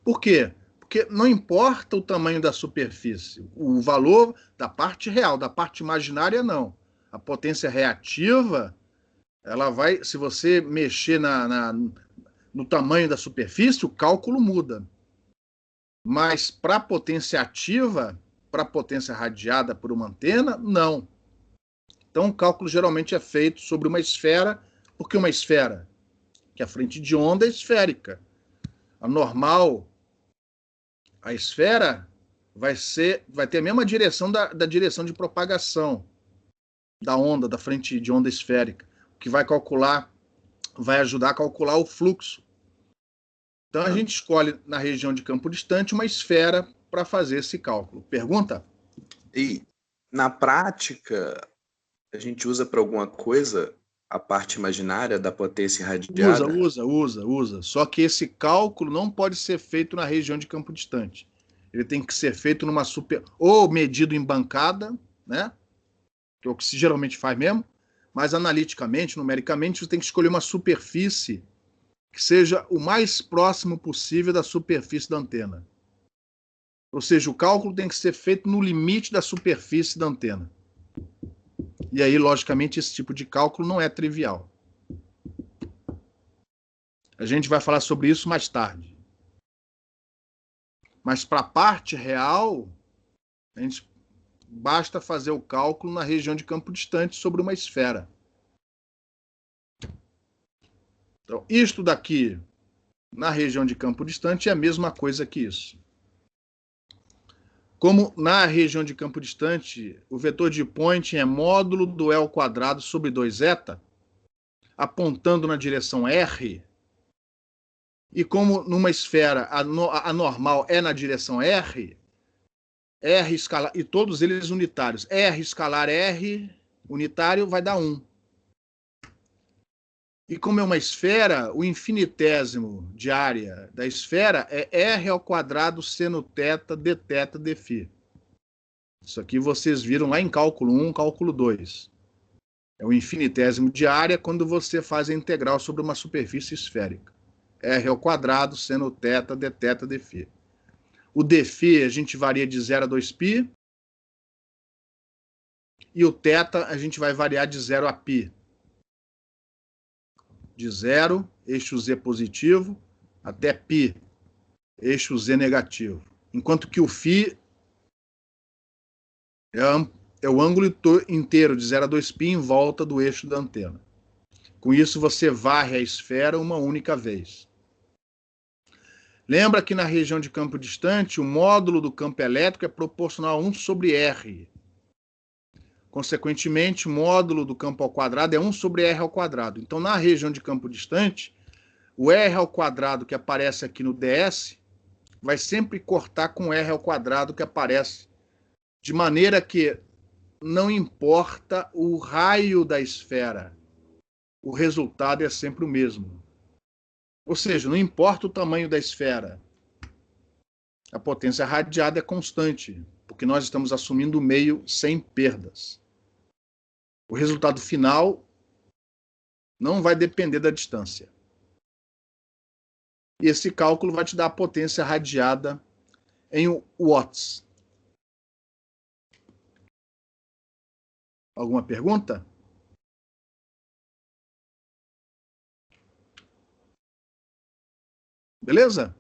Por quê? Porque não importa o tamanho da superfície, o valor da parte real, da parte imaginária, não. A potência reativa, ela vai, se você mexer no tamanho da superfície, o cálculo muda. Mas para a potência ativa, para a potência radiada por uma antena, não. Então o cálculo geralmente é feito sobre uma esfera, porque uma esfera, que a frente de onda é esférica. A normal, a esfera vai ter a mesma direção da direção de propagação da onda, da frente de onda esférica, o que vai ajudar a calcular o fluxo. Então a gente escolhe na região de campo distante uma esfera para fazer esse cálculo. Pergunta? E na prática, a gente usa para alguma coisa a parte imaginária da potência irradiada? Usa. Só que esse cálculo não pode ser feito na região de campo distante. Ele tem que ser feito numa ou medido em bancada, né? Que é o que se geralmente faz mesmo, mas analiticamente, numericamente, você tem que escolher uma superfície que seja o mais próximo possível da superfície da antena. Ou seja, o cálculo tem que ser feito no limite da superfície da antena. E aí, logicamente, esse tipo de cálculo não é trivial. A gente vai falar sobre isso mais tarde. Mas para a parte real, a gente basta fazer o cálculo na região de campo distante sobre uma esfera. Então, isto daqui, na região de campo distante, é a mesma coisa que isso. Como na região de campo distante, o vetor de Poynting é módulo do L quadrado sobre 2 θ, apontando na direção R, e como numa esfera a normal é na direção R escalar, e todos eles unitários, R escalar R unitário vai dar 1. E como é uma esfera, o infinitésimo de área da esfera é R ao quadrado seno θ dθ dφ. Isso aqui vocês viram lá em cálculo 1, cálculo 2. É o infinitésimo de área quando você faz a integral sobre uma superfície esférica. R ao quadrado seno θ dθ dφ. O dφ a gente varia de 0 a 2π. E o θ a gente vai variar de 0 a π. De 0, eixo Z positivo, até π, eixo Z negativo. Enquanto que o φ é o ângulo inteiro de 0 a 2π em volta do eixo da antena. Com isso, você varre a esfera uma única vez. Lembra que na região de campo distante, o módulo do campo elétrico é proporcional a 1 sobre R. Consequentemente, o módulo do campo ao quadrado é 1 sobre R ao quadrado. Então, na região de campo distante, o R ao quadrado que aparece aqui no DS vai sempre cortar com o R ao quadrado que aparece, de maneira que não importa o raio da esfera, o resultado é sempre o mesmo. Ou seja, não importa o tamanho da esfera, a potência radiada é constante, porque nós estamos assumindo o meio sem perdas. O resultado final não vai depender da distância. E esse cálculo vai te dar a potência radiada em watts. Alguma pergunta? Beleza?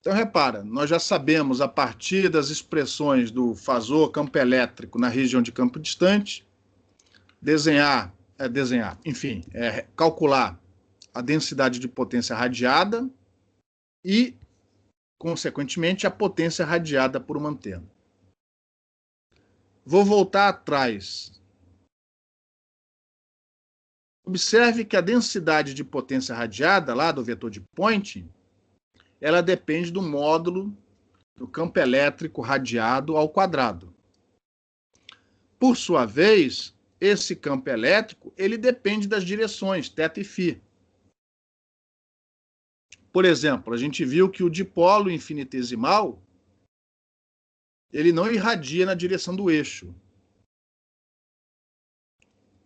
Então, repara, nós já sabemos, a partir das expressões do fasor campo elétrico na região de campo distante, calcular a densidade de potência radiada e, consequentemente, a potência radiada por uma antena. Vou voltar atrás. Observe que a densidade de potência radiada, lá do vetor de Poynting, ela depende do módulo do campo elétrico radiado ao quadrado. Por sua vez, esse campo elétrico, ele depende das direções, θ e φ. Por exemplo, a gente viu que o dipolo infinitesimal, ele não irradia na direção do eixo.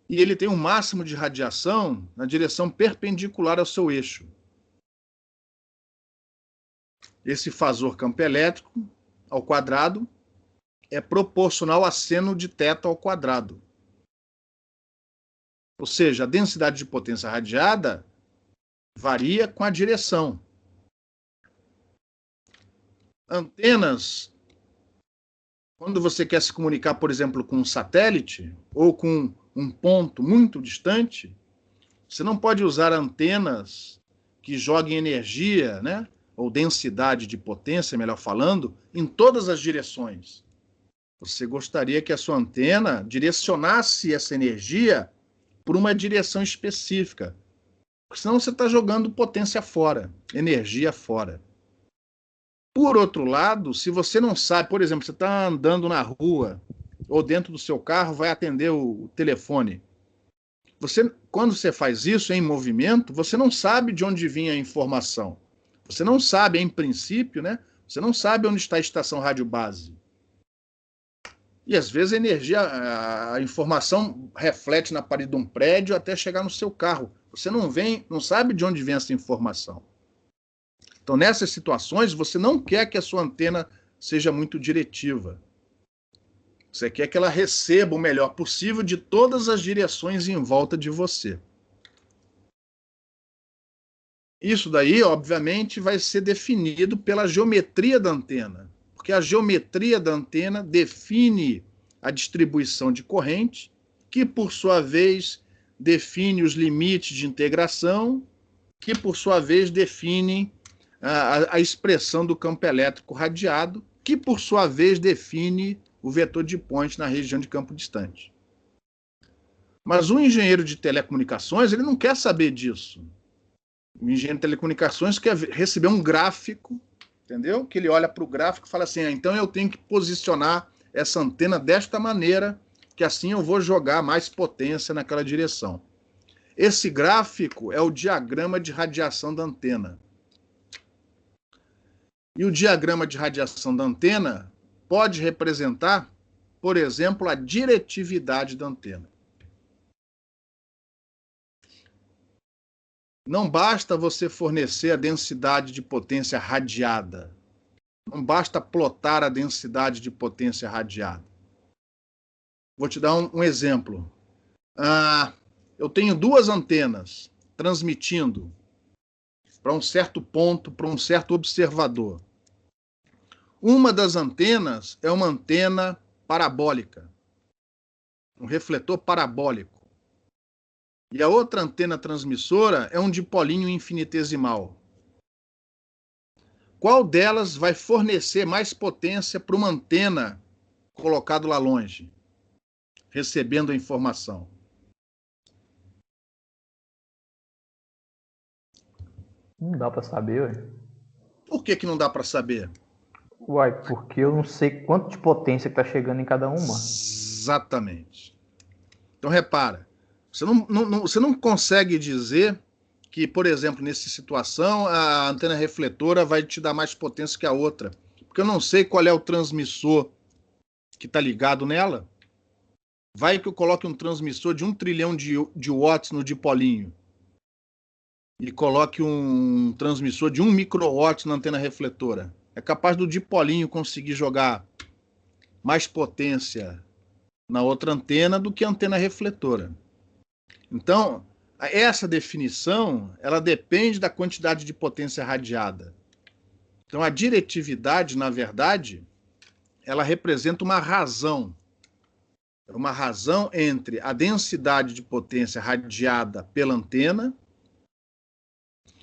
E ele tem um máximo de radiação na direção perpendicular ao seu eixo. Esse fasor campo elétrico ao quadrado é proporcional a seno de θ ao quadrado. Ou seja, a densidade de potência radiada varia com a direção. Antenas, quando você quer se comunicar, por exemplo, com um satélite ou com um ponto muito distante, você não pode usar antenas que joguem energia, né, ou densidade de potência, melhor falando, em todas as direções. Você gostaria que a sua antena direcionasse essa energia por uma direção específica, porque senão você está jogando potência fora, energia fora. Por outro lado, se você não sabe, por exemplo, você está andando na rua ou dentro do seu carro, vai atender o telefone. Quando você faz isso em movimento, você não sabe de onde vinha a informação. Você não sabe, em princípio, né? Você não sabe onde está a estação rádio base. E às vezes a energia, a informação reflete na parede de um prédio até chegar no seu carro. Você não sabe de onde vem essa informação. Então, nessas situações, você não quer que a sua antena seja muito diretiva. Você quer que ela receba o melhor possível de todas as direções em volta de você. Isso daí, obviamente, vai ser definido pela geometria da antena, porque a geometria da antena define a distribuição de corrente, que, por sua vez, define os limites de integração, que, por sua vez, define a expressão do campo elétrico radiado, que, por sua vez, define o vetor de Poynting na região de campo distante. Mas o engenheiro de telecomunicações, ele não quer saber disso. O engenheiro de telecomunicações quer receber um gráfico, entendeu? Que ele olha para o gráfico e fala assim, então eu tenho que posicionar essa antena desta maneira, que assim eu vou jogar mais potência naquela direção. Esse gráfico é o diagrama de radiação da antena. E o diagrama de radiação da antena pode representar, por exemplo, a diretividade da antena. Não basta você fornecer a densidade de potência radiada. Não basta plotar a densidade de potência radiada. Vou te dar um exemplo. Eu tenho duas antenas transmitindo para um certo ponto, para um certo observador. Uma das antenas é uma antena parabólica, um refletor parabólico. E a outra antena transmissora é um dipolinho infinitesimal. Qual delas vai fornecer mais potência para uma antena colocada lá longe? recebendo a informação? Não dá para saber, ué. Por que não dá para saber? Uai, porque eu não sei quanto de potência que tá chegando em cada uma. Exatamente. Então, repara, você não consegue dizer que, por exemplo, nessa situação, a antena refletora vai te dar mais potência que a outra. Porque eu não sei qual é o transmissor que está ligado nela. Vai que eu coloque um transmissor de 1 trilhão de watts no dipolinho e coloque um transmissor de 1 microwatt na antena refletora. É capaz do dipolinho conseguir jogar mais potência na outra antena do que a antena refletora. Então, essa definição, ela depende da quantidade de potência radiada. Então, a diretividade, na verdade, ela representa uma razão. É uma razão entre a densidade de potência radiada pela antena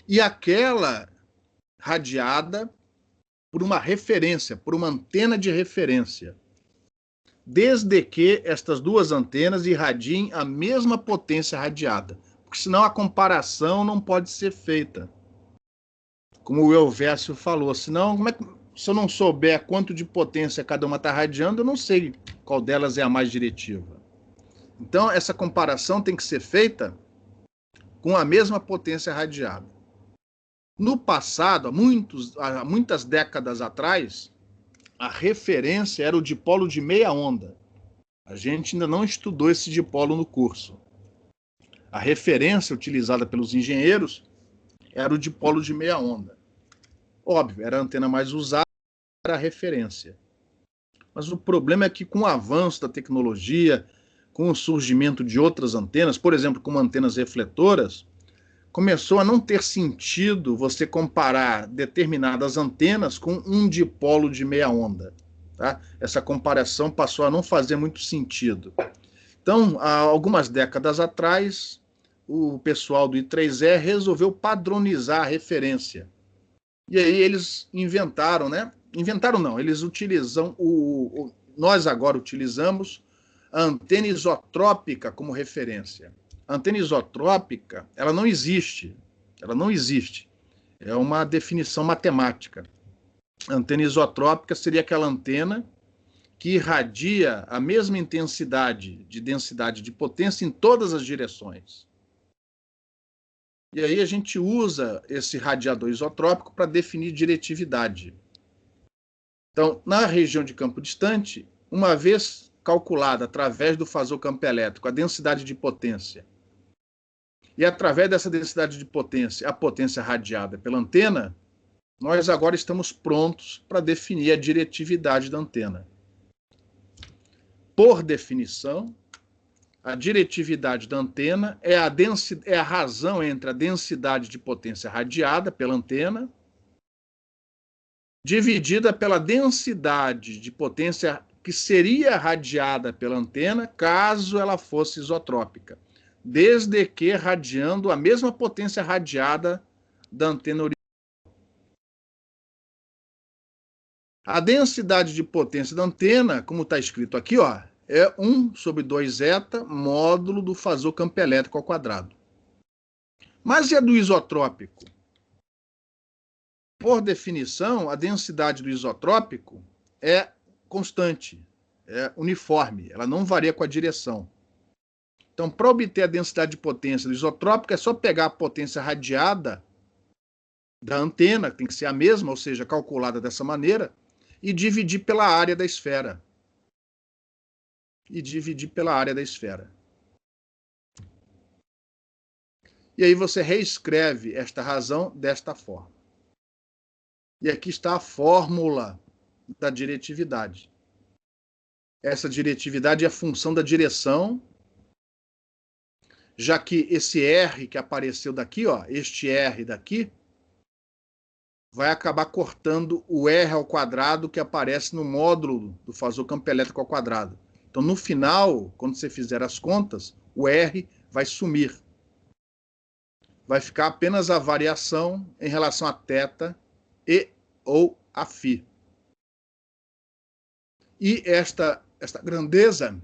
e aquela radiada por uma referência, por uma antena de referência. Desde que estas duas antenas irradiem a mesma potência radiada, porque senão a comparação não pode ser feita. Como o Elvésio falou, senão, se eu não souber quanto de potência cada uma está radiando, eu não sei qual delas é a mais diretiva. Então, essa comparação tem que ser feita com a mesma potência radiada. No passado, há muitas décadas atrás, a referência era o dipolo de meia onda. A gente ainda não estudou esse dipolo no curso. A referência utilizada pelos engenheiros era o dipolo de meia onda. Óbvio, era a antena mais usada, era a referência. Mas o problema é que com o avanço da tecnologia, com o surgimento de outras antenas, por exemplo, como antenas refletoras, começou a não ter sentido você comparar determinadas antenas com um dipolo de meia onda. Tá? Essa comparação passou a não fazer muito sentido. Então, há algumas décadas atrás, o pessoal do I3E resolveu padronizar a referência. E aí eles inventaram, né? Inventaram não, eles utilizam nós agora utilizamos a antena isotrópica como referência. A antena isotrópica, ela não existe. Ela não existe. É uma definição matemática. A antena isotrópica seria aquela antena que irradia a mesma intensidade de densidade de potência em todas as direções. E aí a gente usa esse radiador isotrópico para definir diretividade. Então, na região de campo distante, uma vez calculada através do fasor campo elétrico a densidade de potência, e através dessa densidade de potência, a potência radiada pela antena, nós agora estamos prontos para definir a diretividade da antena. Por definição, a diretividade da antena é a razão entre a densidade de potência radiada pela antena dividida pela densidade de potência que seria radiada pela antena caso ela fosse isotrópica, desde que radiando a mesma potência radiada da antena original. A densidade de potência da antena, como está escrito aqui, ó, é 1/2 θ módulo do fasor campo elétrico ao quadrado. Mas e a do isotrópico? Por definição, a densidade do isotrópico é constante, é uniforme, ela não varia com a direção. Então, para obter a densidade de potência do isotrópico, é só pegar a potência radiada da antena, que tem que ser a mesma, ou seja, calculada dessa maneira, e dividir pela área da esfera. E aí você reescreve esta razão desta forma. E aqui está a fórmula da diretividade. Essa diretividade é a função da direção, já que esse R que apareceu daqui, ó, este R daqui, vai acabar cortando o R ao quadrado que aparece no módulo do fasor campo elétrico ao quadrado. Então, no final, quando você fizer as contas, o R vai sumir. Vai ficar apenas a variação em relação a θ e ou a φ. E esta grandeza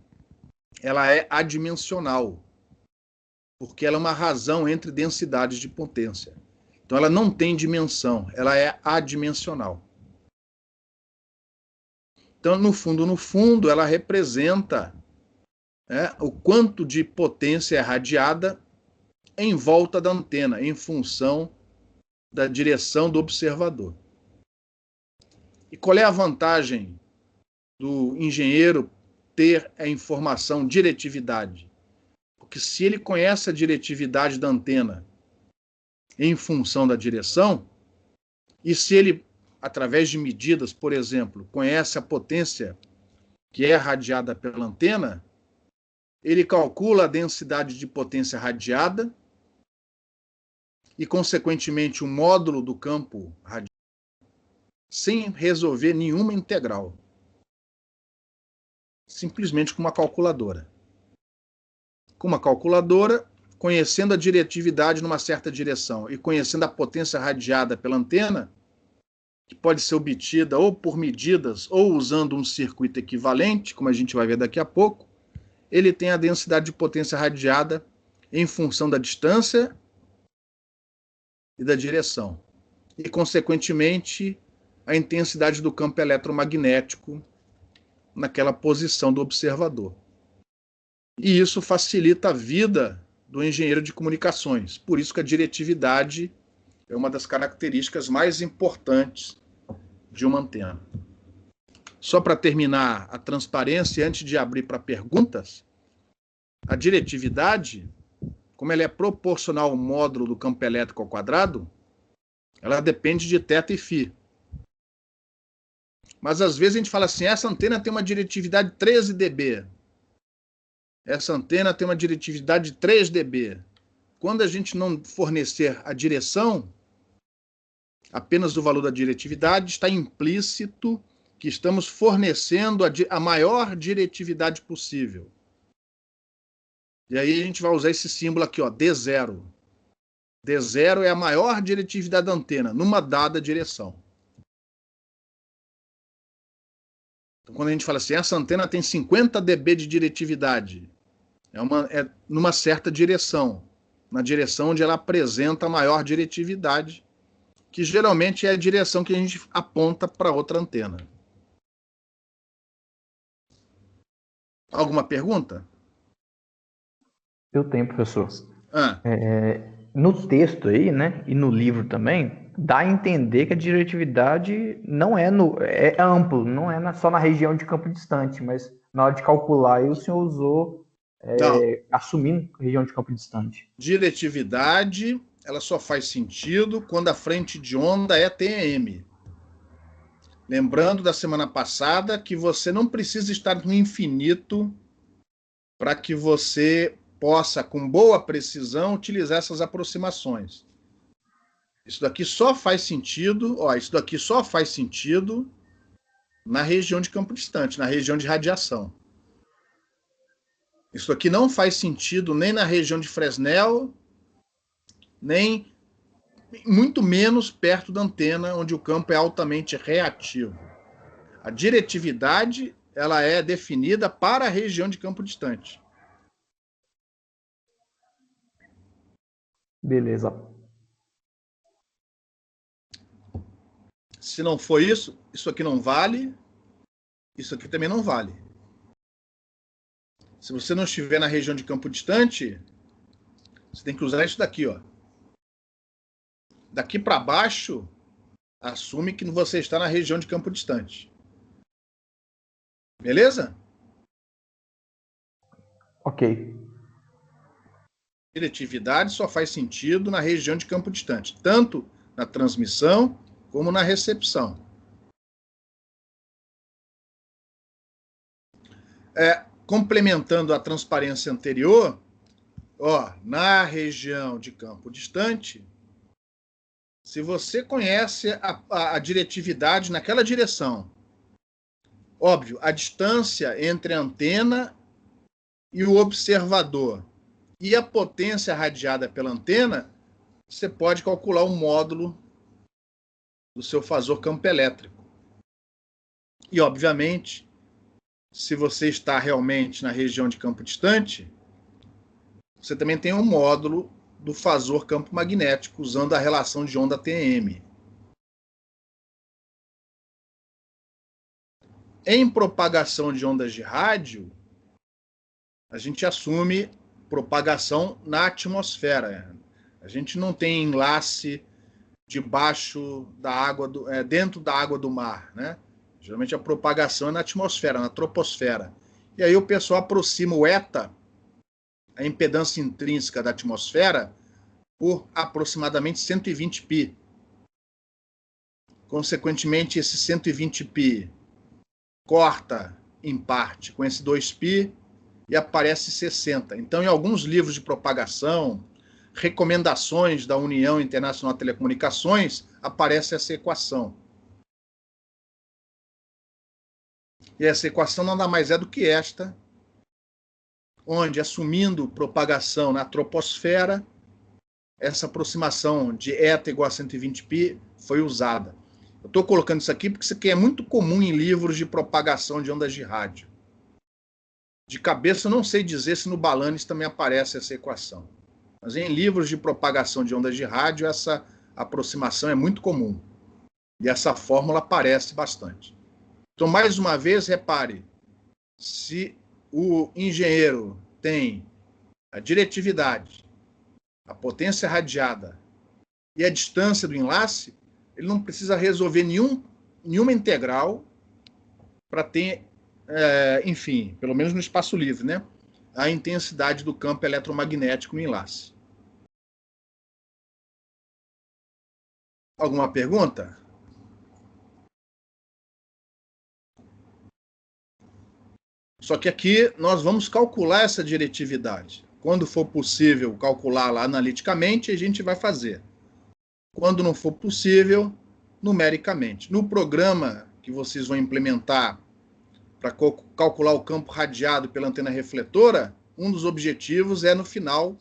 ela é adimensional, porque ela é uma razão entre densidades de potência. Então, ela não tem dimensão, ela é adimensional. Então, no fundo, ela representa o quanto de potência é radiada em volta da antena, em função da direção do observador. E qual é a vantagem do engenheiro ter a informação diretividade? Porque se ele conhece a diretividade da antena em função da direção, e se ele, através de medidas, por exemplo, conhece a potência que é radiada pela antena, ele calcula a densidade de potência radiada e, consequentemente, o módulo do campo radiado, sem resolver nenhuma integral. Simplesmente com uma calculadora. Com uma calculadora, conhecendo a diretividade numa certa direção e conhecendo a potência radiada pela antena, que pode ser obtida ou por medidas ou usando um circuito equivalente, como a gente vai ver daqui a pouco, ele tem a densidade de potência radiada em função da distância e da direção. E, consequentemente, a intensidade do campo eletromagnético naquela posição do observador. E isso facilita a vida do engenheiro de comunicações. Por isso que a diretividade é uma das características mais importantes de uma antena. Só para terminar a transparência, antes de abrir para perguntas, a diretividade, como ela é proporcional ao módulo do campo elétrico ao quadrado, ela depende de θ e φ. Mas às vezes a gente fala assim, essa antena tem uma diretividade de 13 dB. Essa antena tem uma diretividade de 3 dB. Quando a gente não fornecer a direção, apenas o valor da diretividade, está implícito que estamos fornecendo a maior diretividade possível. E aí a gente vai usar esse símbolo aqui, ó, D0. D0 é a maior diretividade da antena, numa dada direção. Então, quando a gente fala assim, essa antena tem 50 dB de diretividade, é numa certa direção, na direção onde ela apresenta a maior diretividade, que geralmente é a direção que a gente aponta para outra antena. Alguma pergunta? Eu tenho, professor. Ah. No texto aí, né, e no livro também, dá a entender que a diretividade não é é amplo, não é só na região de campo distante, mas na hora de calcular aí o senhor usou assumindo região de campo distante. Diretividade, ela só faz sentido quando a frente de onda é TM. Lembrando da semana passada que você não precisa estar no infinito para que você possa, com boa precisão, utilizar essas aproximações. Isso daqui só faz sentido, isso daqui só faz sentido na região de campo distante, na região de radiação. Isso aqui não faz sentido nem na região de Fresnel, nem muito menos perto da antena, onde o campo é altamente reativo. A diretividade, ela é definida para a região de campo distante. Beleza. Se não for isso, isso aqui não vale, isso aqui também não vale. Se você não estiver na região de campo distante, você tem que usar isso daqui, ó. Daqui para baixo, assume que você está na região de campo distante. Beleza? Ok. Diretividade só faz sentido na região de campo distante, tanto na transmissão como na recepção. Complementando a transparência anterior, na região de campo distante, se você conhece a diretividade naquela direção, óbvio, a distância entre a antena e o observador e a potência radiada pela antena, você pode calcular o módulo do seu fasor campo elétrico. E, obviamente, se você está realmente na região de campo distante, você também tem um módulo do fasor campo magnético, usando a relação de onda TM. Em propagação de ondas de rádio, a gente assume propagação na atmosfera. A gente não tem enlace debaixo da água, dentro da água do mar, né? Geralmente a propagação é na atmosfera, na troposfera. E aí o pessoal aproxima o eta, a impedância intrínseca da atmosfera, por aproximadamente 120 pi. Consequentemente, esse 120 pi corta em parte com esse 2 pi e aparece 60. Então, em alguns livros de propagação, recomendações da União Internacional de Telecomunicações, aparece essa equação. E essa equação nada mais é do que esta, onde, assumindo propagação na troposfera, essa aproximação de eta igual a 120 pi foi usada. Eu estou colocando isso aqui porque isso aqui é muito comum em livros de propagação de ondas de rádio. De cabeça, eu não sei dizer se no Balanis também aparece essa equação. Mas em livros de propagação de ondas de rádio, essa aproximação é muito comum. E essa fórmula aparece bastante. Então, mais uma vez, repare, se o engenheiro tem a diretividade, a potência radiada e a distância do enlace, ele não precisa resolver nenhuma integral para ter, enfim, pelo menos no espaço livre, né, a intensidade do campo eletromagnético no enlace. Alguma pergunta? Só que aqui nós vamos calcular essa diretividade. Quando for possível calculá-la analiticamente, a gente vai fazer. Quando não for possível, numericamente. No programa que vocês vão implementar para calcular o campo radiado pela antena refletora, um dos objetivos é, no final,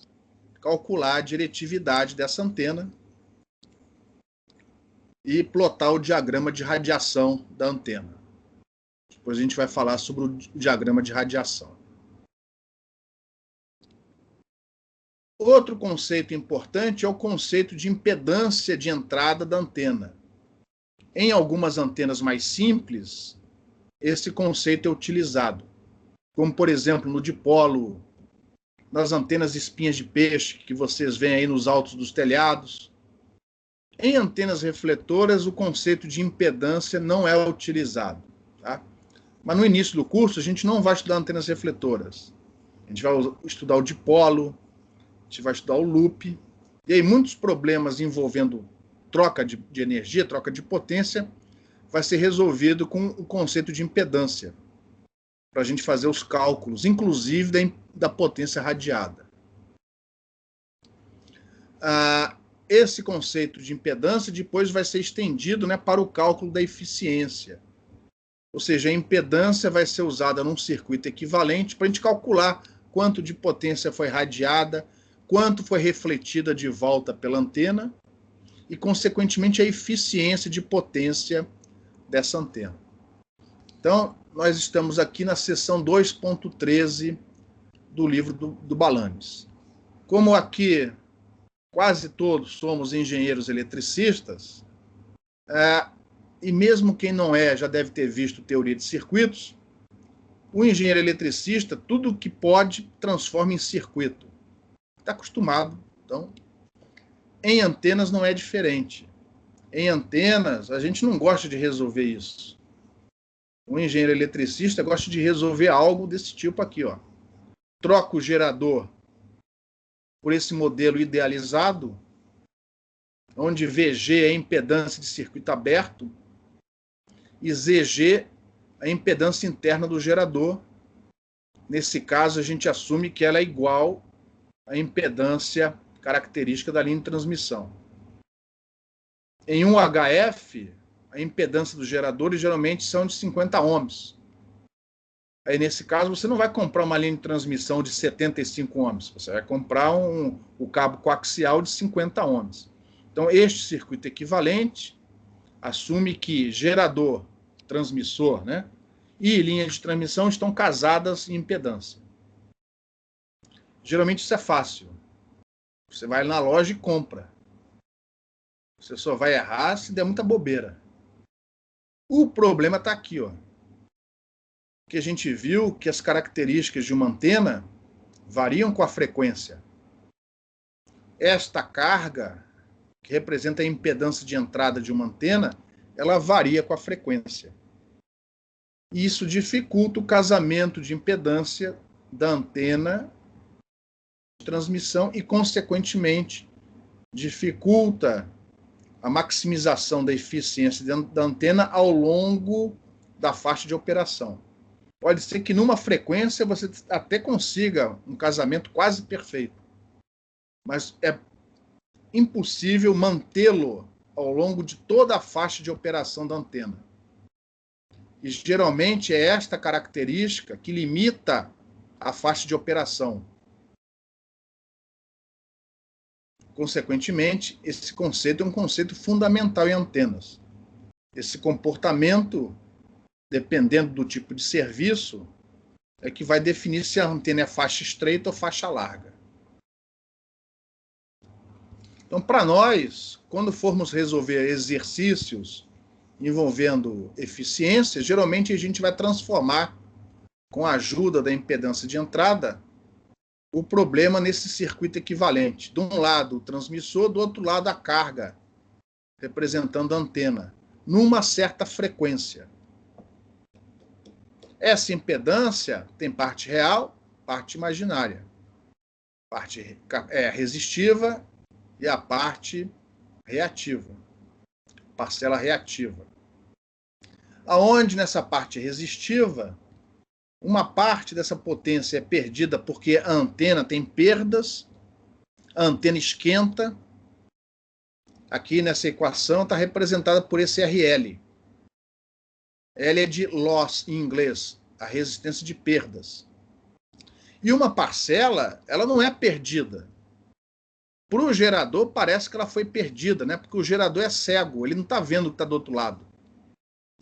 calcular a diretividade dessa antena e plotar o diagrama de radiação da antena. Depois a gente vai falar sobre o diagrama de radiação. Outro conceito importante é o conceito de impedância de entrada da antena. Em algumas antenas mais simples, esse conceito é utilizado, como, por exemplo, no dipolo, nas antenas espinhas de peixe, que vocês veem aí nos altos dos telhados. Em antenas refletoras, o conceito de impedância não é utilizado, tá? Mas no início do curso, a gente não vai estudar antenas refletoras. A gente vai estudar o dipolo, a gente vai estudar o loop. E aí muitos problemas envolvendo troca de energia, troca de potência, vai ser resolvido com o conceito de impedância, para a gente fazer os cálculos, inclusive da potência radiada. Esse conceito de impedância depois vai ser estendido, né, para o cálculo da eficiência. Ou seja, a impedância vai ser usada num circuito equivalente para a gente calcular quanto de potência foi radiada, quanto foi refletida de volta pela antena e, consequentemente, a eficiência de potência dessa antena. Então, nós estamos aqui na seção 2.13 do livro do Balanis. Como aqui quase todos somos engenheiros eletricistas, e mesmo quem não é já deve ter visto teoria de circuitos, o engenheiro eletricista, tudo que pode, transforma em circuito. Está acostumado. Então, em antenas não é diferente. Em antenas, a gente não gosta de resolver isso. O engenheiro eletricista gosta de resolver algo desse tipo aqui, ó. Troca o gerador por esse modelo idealizado, onde VG é a impedância de circuito aberto e ZG a impedância interna do gerador. Nesse caso, a gente assume que ela é igual à impedância característica da linha de transmissão. Em um HF, a impedância dos geradores geralmente são de 50 ohms. Aí, nesse caso, você não vai comprar uma linha de transmissão de 75 ohms, você vai comprar o cabo coaxial de 50 ohms. Então, este circuito equivalente assume que gerador, transmissor, né, e linha de transmissão estão casadas em impedância. Geralmente isso é fácil. Você vai na loja e compra. Você só vai errar se der muita bobeira. O problema está aqui, ó. Que a gente viu que as características de uma antena variam com a frequência. Esta carga, que representa a impedância de entrada de uma antena, ela varia com a frequência. E isso dificulta o casamento de impedância da antena de transmissão e, consequentemente, dificulta a maximização da eficiência da antena ao longo da faixa de operação. Pode ser que numa frequência você até consiga um casamento quase perfeito, mas é impossível mantê-lo ao longo de toda a faixa de operação da antena. E geralmente é esta característica que limita a faixa de operação. Consequentemente, esse conceito é um conceito fundamental em antenas. Esse comportamento, dependendo do tipo de serviço, é que vai definir se a antena é faixa estreita ou faixa larga. Então, para nós, quando formos resolver exercícios envolvendo eficiência, geralmente a gente vai transformar, com a ajuda da impedância de entrada, o problema nesse circuito equivalente. De um lado o transmissor, do outro lado a carga, representando a antena, numa certa frequência. Essa impedância tem parte real, parte imaginária. Parte resistiva e a parte reativa. Parcela reativa. Aonde nessa parte resistiva, uma parte dessa potência é perdida porque a antena tem perdas, a antena esquenta. Aqui nessa equação está representada por esse RL. L é de loss em inglês, a resistência de perdas. E uma parcela, ela não é perdida. Para o gerador, parece que ela foi perdida, né? Porque o gerador é cego, ele não está vendo o que está do outro lado.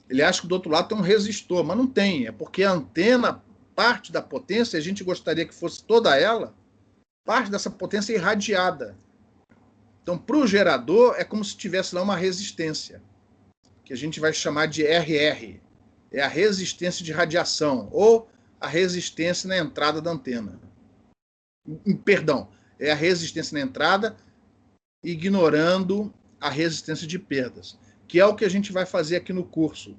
Ele acha que do outro lado tem um resistor, mas não tem. É porque a antena, parte da potência, a gente gostaria que fosse toda ela, parte dessa potência é irradiada. Então, para o gerador, é como se tivesse lá uma resistência, que a gente vai chamar de RR. É a resistência de radiação, ou a resistência na entrada da antena. Perdão, é a resistência na entrada, ignorando a resistência de perdas, que é o que a gente vai fazer aqui no curso.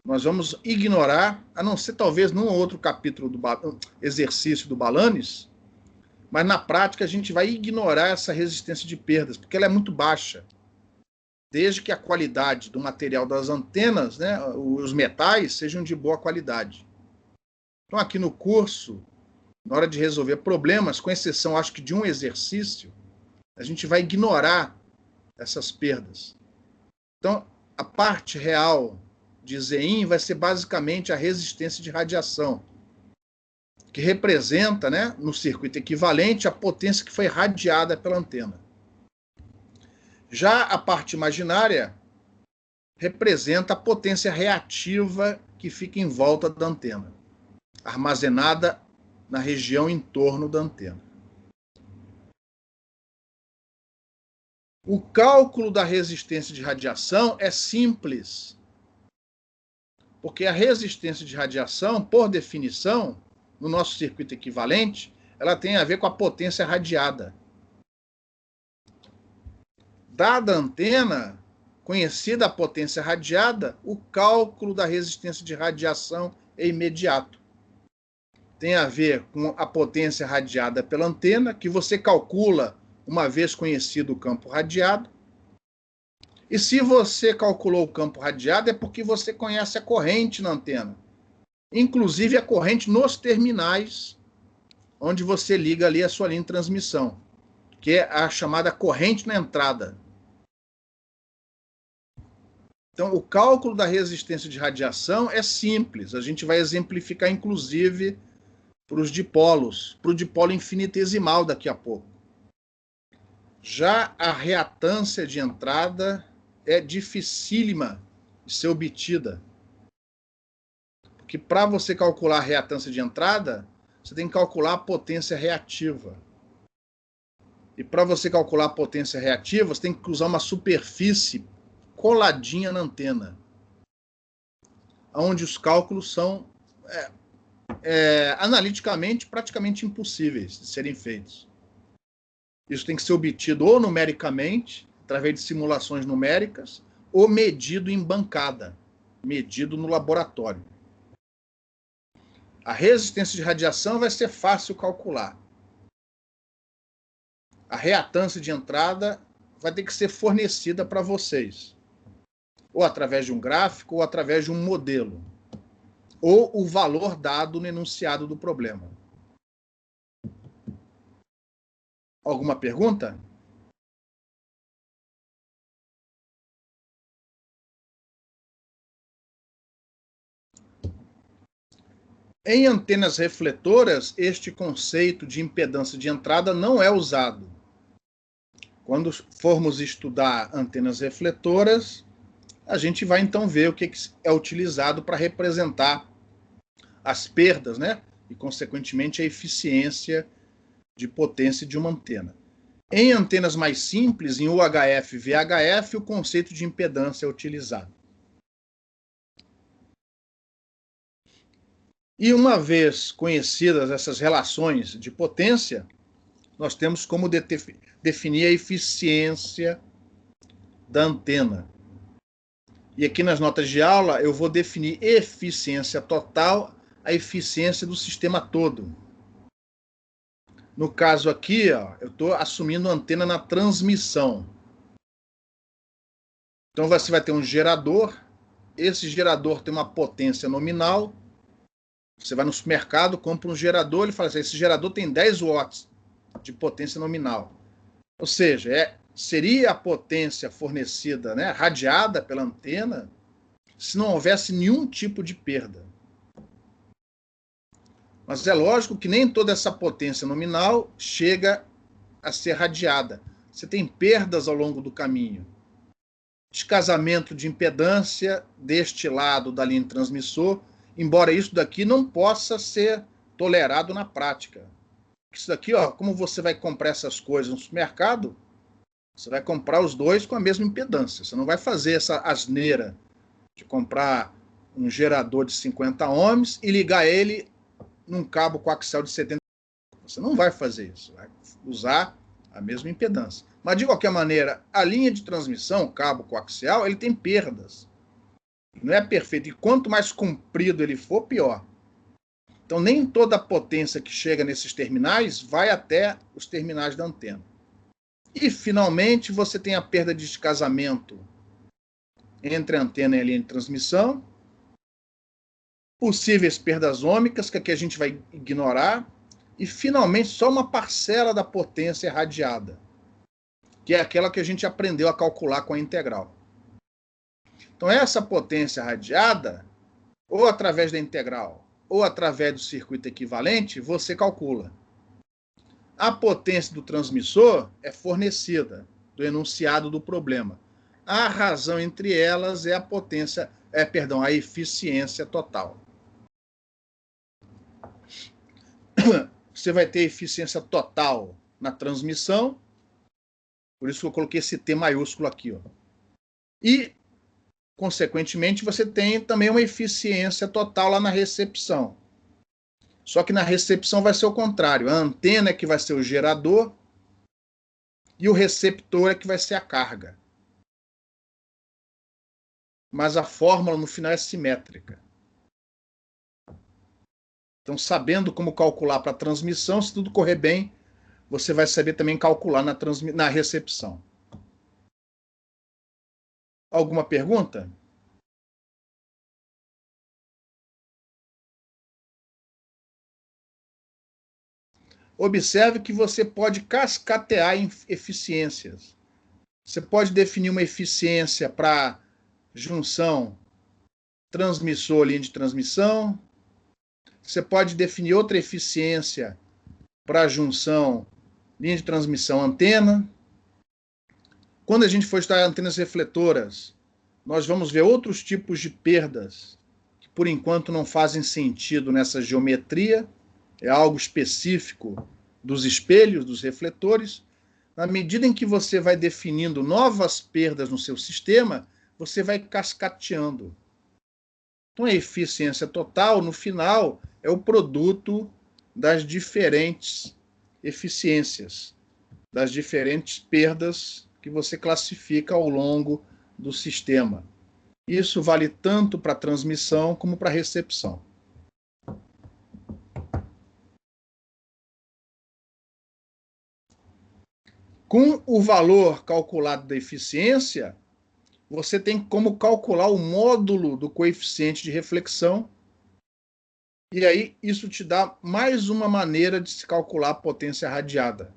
Nós vamos ignorar, a não ser talvez num outro capítulo do exercício do Balanis, mas na prática a gente vai ignorar essa resistência de perdas, porque ela é muito baixa. Desde que a qualidade do material das antenas, né, os metais, sejam de boa qualidade. Então aqui no curso, na hora de resolver problemas, com exceção, acho que de um exercício, a gente vai ignorar essas perdas. Então, a parte real de Zein vai ser basicamente a resistência de radiação, que representa, né, no circuito equivalente, a potência que foi radiada pela antena. Já a parte imaginária representa a potência reativa que fica em volta da antena, armazenada na região em torno da antena. O cálculo da resistência de radiação é simples, porque a resistência de radiação, por definição, no nosso circuito equivalente, ela tem a ver com a potência radiada. Dada a antena, conhecida a potência radiada, o cálculo da resistência de radiação é imediato. Tem a ver com a potência radiada pela antena, que você calcula uma vez conhecido o campo radiado. E se você calculou o campo radiado, é porque você conhece a corrente na antena. Inclusive a corrente nos terminais, onde você liga ali a sua linha de transmissão, que é a chamada corrente na entrada. Então, o cálculo da resistência de radiação é simples. A gente vai exemplificar, inclusive, para os dipolos, para o dipolo infinitesimal daqui a pouco. Já a reatância de entrada é dificílima de ser obtida, que para você calcular a reatância de entrada, você tem que calcular a potência reativa. E para você calcular a potência reativa, você tem que usar uma superfície coladinha na antena, onde os cálculos são analiticamente praticamente impossíveis de serem feitos. Isso tem que ser obtido ou numericamente, através de simulações numéricas, ou medido em bancada, medido no laboratório. A resistência de radiação vai ser fácil calcular. A reatância de entrada vai ter que ser fornecida para vocês, ou através de um gráfico, ou através de um modelo, ou o valor dado no enunciado do problema. Alguma pergunta? Em antenas refletoras, este conceito de impedância de entrada não é usado. Quando formos estudar antenas refletoras, a gente vai então ver o que é utilizado para representar as perdas, né? E, consequentemente, a eficiência de potência de uma antena. Em antenas mais simples, em UHF e VHF, o conceito de impedância é utilizado. E uma vez conhecidas essas relações de potência, nós temos como definir a eficiência da antena. E aqui nas notas de aula eu vou definir eficiência total, a eficiência do sistema todo. No caso aqui, ó, eu estou assumindo antena na transmissão. Então você vai ter um gerador, esse gerador tem uma potência nominal. Você vai no supermercado, compra um gerador, ele fala assim, esse gerador tem 10 watts de potência nominal. Ou seja, seria a potência fornecida, né, radiada pela antena, se não houvesse nenhum tipo de perda. Mas é lógico que nem toda essa potência nominal chega a ser radiada. Você tem perdas ao longo do caminho. Descasamento de impedância deste lado da linha de transmissor, embora isso daqui não possa ser tolerado na prática. Isso daqui, ó, como você vai comprar essas coisas no supermercado, você vai comprar os dois com a mesma impedância. Você não vai fazer essa asneira de comprar um gerador de 50 ohms e ligar ele num cabo coaxial de 70. Você não vai fazer isso. Vai usar a mesma impedância. Mas, de qualquer maneira, a linha de transmissão, o cabo coaxial, ele tem perdas. Não é perfeito. E quanto mais comprido ele for, pior. Então, nem toda a potência que chega nesses terminais vai até os terminais da antena. E, finalmente, você tem a perda de descasamento entre a antena e a linha de transmissão. Possíveis perdas ômicas, que aqui a gente vai ignorar. E, finalmente, só uma parcela da potência irradiada, que é aquela que a gente aprendeu a calcular com a integral. Então, essa potência radiada, ou através da integral, ou através do circuito equivalente, você calcula. A potência do transmissor é fornecida do enunciado do problema. A razão entre elas é a eficiência total. Você vai ter eficiência total na transmissão, por isso que eu coloquei esse T maiúsculo aqui, ó. E, consequentemente, você tem também uma eficiência total lá na recepção. Só que na recepção vai ser o contrário. A antena é que vai ser o gerador e o receptor é que vai ser a carga. Mas a fórmula no final é simétrica. Então, sabendo como calcular para a transmissão, se tudo correr bem, você vai saber também calcular na recepção. Alguma pergunta? Observe que você pode cascatear eficiências. Você pode definir uma eficiência para junção transmissor-linha de transmissão. Você pode definir outra eficiência para junção linha de transmissão-antena. Quando a gente for estudar antenas refletoras, nós vamos ver outros tipos de perdas que por enquanto não fazem sentido nessa geometria, é algo específico dos espelhos, dos refletores. Na medida em que você vai definindo novas perdas no seu sistema, você vai cascateando. Então, a eficiência total, no final, é o produto das diferentes eficiências, das diferentes perdas que você classifica ao longo do sistema. Isso vale tanto para transmissão como para recepção. Com o valor calculado da eficiência, você tem como calcular o módulo do coeficiente de reflexão, e aí isso te dá mais uma maneira de se calcular a potência radiada.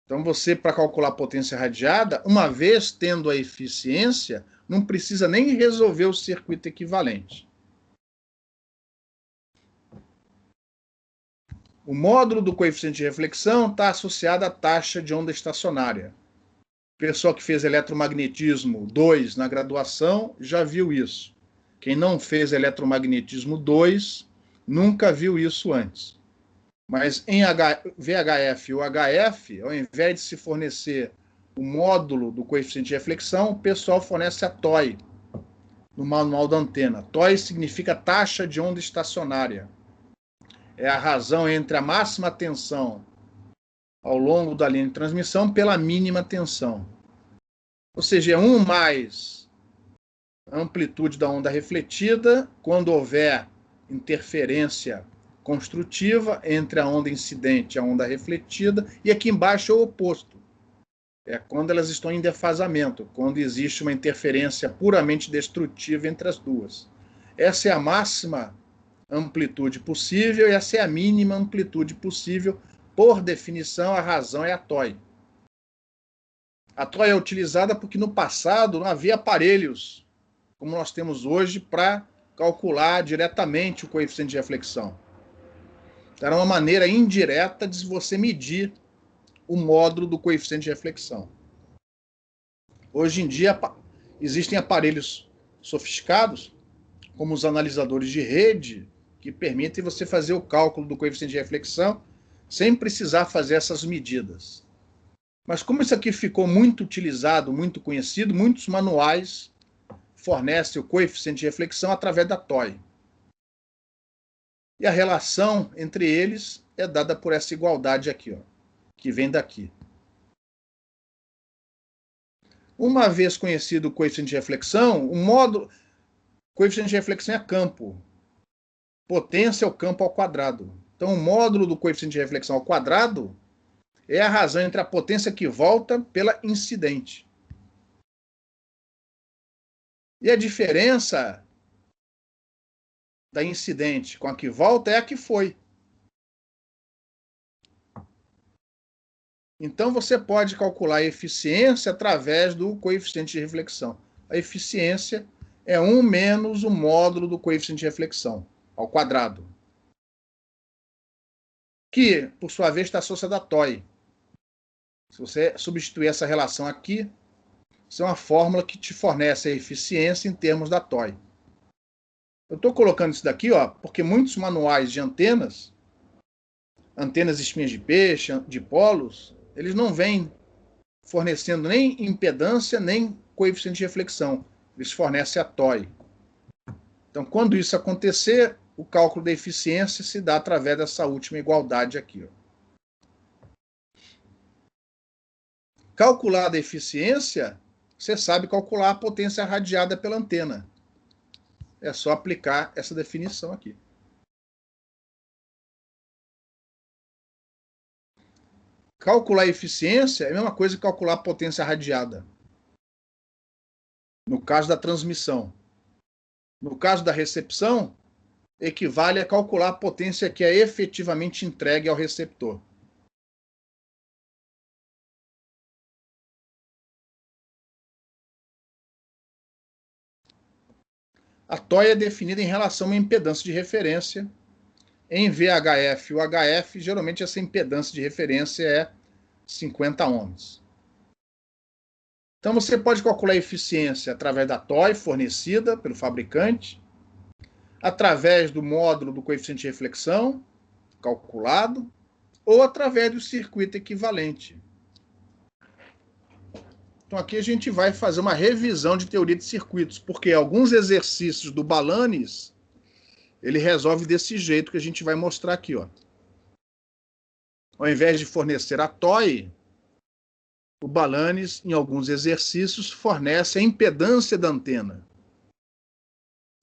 Então você, para calcular a potência radiada, uma vez tendo a eficiência, não precisa nem resolver o circuito equivalente. O módulo do coeficiente de reflexão está associado à taxa de onda estacionária. O pessoal que fez eletromagnetismo 2 na graduação já viu isso. Quem não fez eletromagnetismo 2 nunca viu isso antes. Mas em VHF ou HF, ao invés de se fornecer o módulo do coeficiente de reflexão, o pessoal fornece a TOI no manual da antena. TOI significa taxa de onda estacionária. É a razão entre a máxima tensão ao longo da linha de transmissão pela mínima tensão. Ou seja, é 1 mais a amplitude da onda refletida quando houver interferência construtiva entre a onda incidente e a onda refletida, e aqui embaixo é o oposto. É quando elas estão em defasamento, quando existe uma interferência puramente destrutiva entre as duas. Essa é a máxima amplitude possível e essa é a mínima amplitude possível. Por definição, a razão é a TOI. A TOI é utilizada porque no passado não havia aparelhos como nós temos hoje para calcular diretamente o coeficiente de reflexão. Era uma maneira indireta de você medir o módulo do coeficiente de reflexão. Hoje em dia existem aparelhos sofisticados, como os analisadores de rede, que permitem você fazer o cálculo do coeficiente de reflexão sem precisar fazer essas medidas. Mas como isso aqui ficou muito utilizado, muito conhecido, muitos manuais fornecem o coeficiente de reflexão através da TOI. E a relação entre eles é dada por essa igualdade aqui, ó, que vem daqui. Uma vez conhecido o coeficiente de reflexão, o coeficiente de reflexão é campo. Potência é o campo ao quadrado. Então, o módulo do coeficiente de reflexão ao quadrado é a razão entre a potência que volta pela incidente. E a diferença da incidente com a que volta é a que foi. Então, você pode calcular a eficiência através do coeficiente de reflexão. A eficiência é 1 menos o módulo do coeficiente de reflexão, ao quadrado. Que, por sua vez, está associado à TOI. Se você substituir essa relação aqui, isso é uma fórmula que te fornece a eficiência em termos da TOI. Eu estou colocando isso daqui, ó, porque muitos manuais de antenas espinhas de peixe, dipolos, eles não vêm fornecendo nem impedância, nem coeficiente de reflexão. Eles fornecem a TOI. Então, quando isso acontecer, o cálculo da eficiência se dá através dessa última igualdade aqui, ó. Calculada a eficiência, você sabe calcular a potência radiada pela antena. É só aplicar essa definição aqui. Calcular a eficiência é a mesma coisa que calcular a potência radiada. No caso da transmissão. No caso da recepção, equivale a calcular a potência que é efetivamente entregue ao receptor. A TOI é definida em relação a uma impedância de referência. Em VHF ou HF, geralmente essa impedância de referência é 50 ohms. Então você pode calcular a eficiência através da TOI fornecida pelo fabricante, através do módulo do coeficiente de reflexão, calculado, ou através do circuito equivalente. Então, aqui a gente vai fazer uma revisão de teoria de circuitos, porque alguns exercícios do Balanis, ele resolve desse jeito que a gente vai mostrar aqui, ó. Ao invés de fornecer a TOI, o Balanis, em alguns exercícios, fornece a impedância da antena.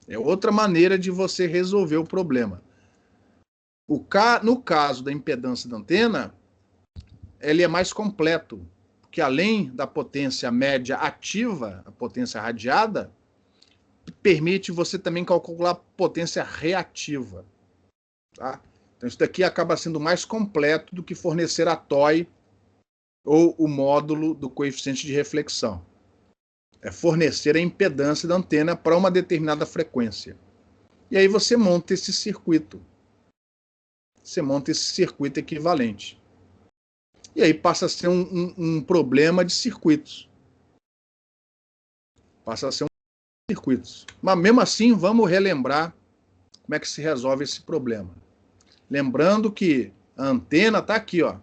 É outra maneira de você resolver o problema. No caso da impedância da antena, ele é mais completo, porque além da potência média ativa, a potência radiada, permite você também calcular a potência reativa. Tá? Então isso daqui acaba sendo mais completo do que fornecer a TOI ou o módulo do coeficiente de reflexão. É fornecer a impedância da antena para uma determinada frequência. E aí você monta esse circuito. Você monta esse circuito equivalente. E aí passa a ser um problema de circuitos. Passa a ser um circuitos. Mas mesmo assim, vamos relembrar como é que se resolve esse problema. Lembrando que a antena está aqui, ó.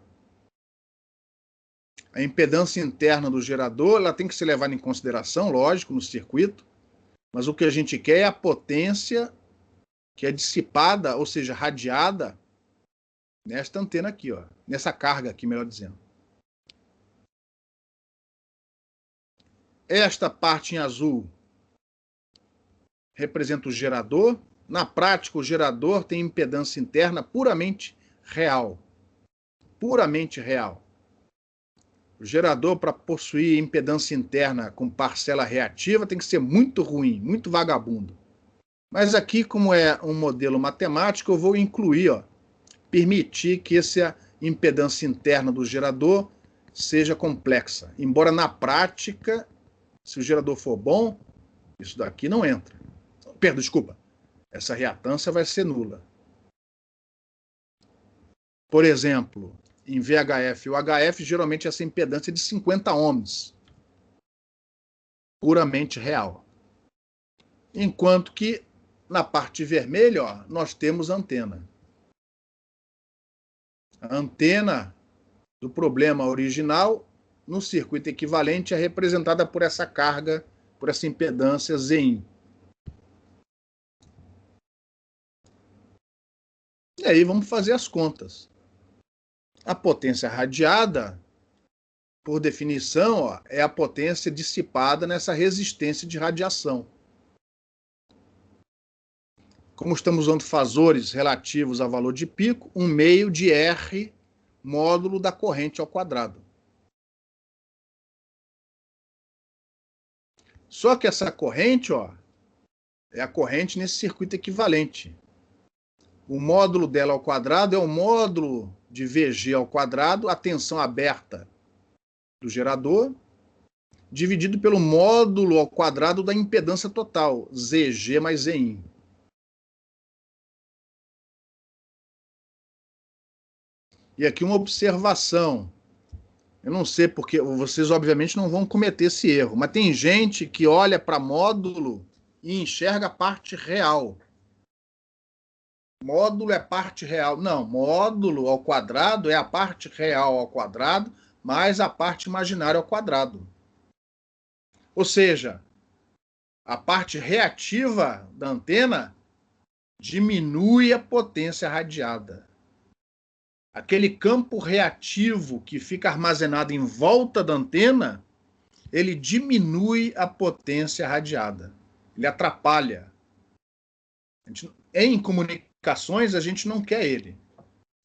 A impedância interna do gerador, ela tem que ser levada em consideração, lógico, no circuito, mas o que a gente quer é a potência que é dissipada, ou seja, radiada, nesta antena aqui, ó, nessa carga aqui, melhor dizendo. Esta parte em azul representa o gerador. Na prática, o gerador tem impedância interna puramente real. Puramente real. O gerador, para possuir impedância interna com parcela reativa, tem que ser muito ruim, muito vagabundo. Mas aqui, como é um modelo matemático, eu vou incluir, ó, permitir que essa impedância interna do gerador seja complexa. Embora na prática, se o gerador for bom, isso daqui não entra. Perdão, desculpa. Essa reatância vai ser nula. Por exemplo, em VHF, o HF geralmente essa impedância é de 50 ohms. Puramente real. Enquanto que na parte vermelha, ó, nós temos a antena. A antena do problema original, no circuito equivalente, é representada por essa carga, por essa impedância Zin. E aí vamos fazer as contas. A potência radiada, por definição, ó, é a potência dissipada nessa resistência de radiação. Como estamos usando fasores relativos a valor de pico, 1/2 de R módulo da corrente ao quadrado. Só que essa corrente, ó, é a corrente nesse circuito equivalente. O módulo dela ao quadrado é o módulo de VG ao quadrado, a tensão aberta do gerador, dividido pelo módulo ao quadrado da impedância total, ZG mais Zin. E aqui uma observação. Eu não sei porque vocês obviamente não vão cometer esse erro, mas tem gente que olha para módulo e enxerga a parte real. Módulo é parte real. Não, módulo ao quadrado é a parte real ao quadrado mais a parte imaginária ao quadrado. Ou seja, a parte reativa da antena diminui a potência radiada. Aquele campo reativo que fica armazenado em volta da antena, ele diminui a potência radiada. Ele atrapalha. Em comunicações, a gente não quer ele.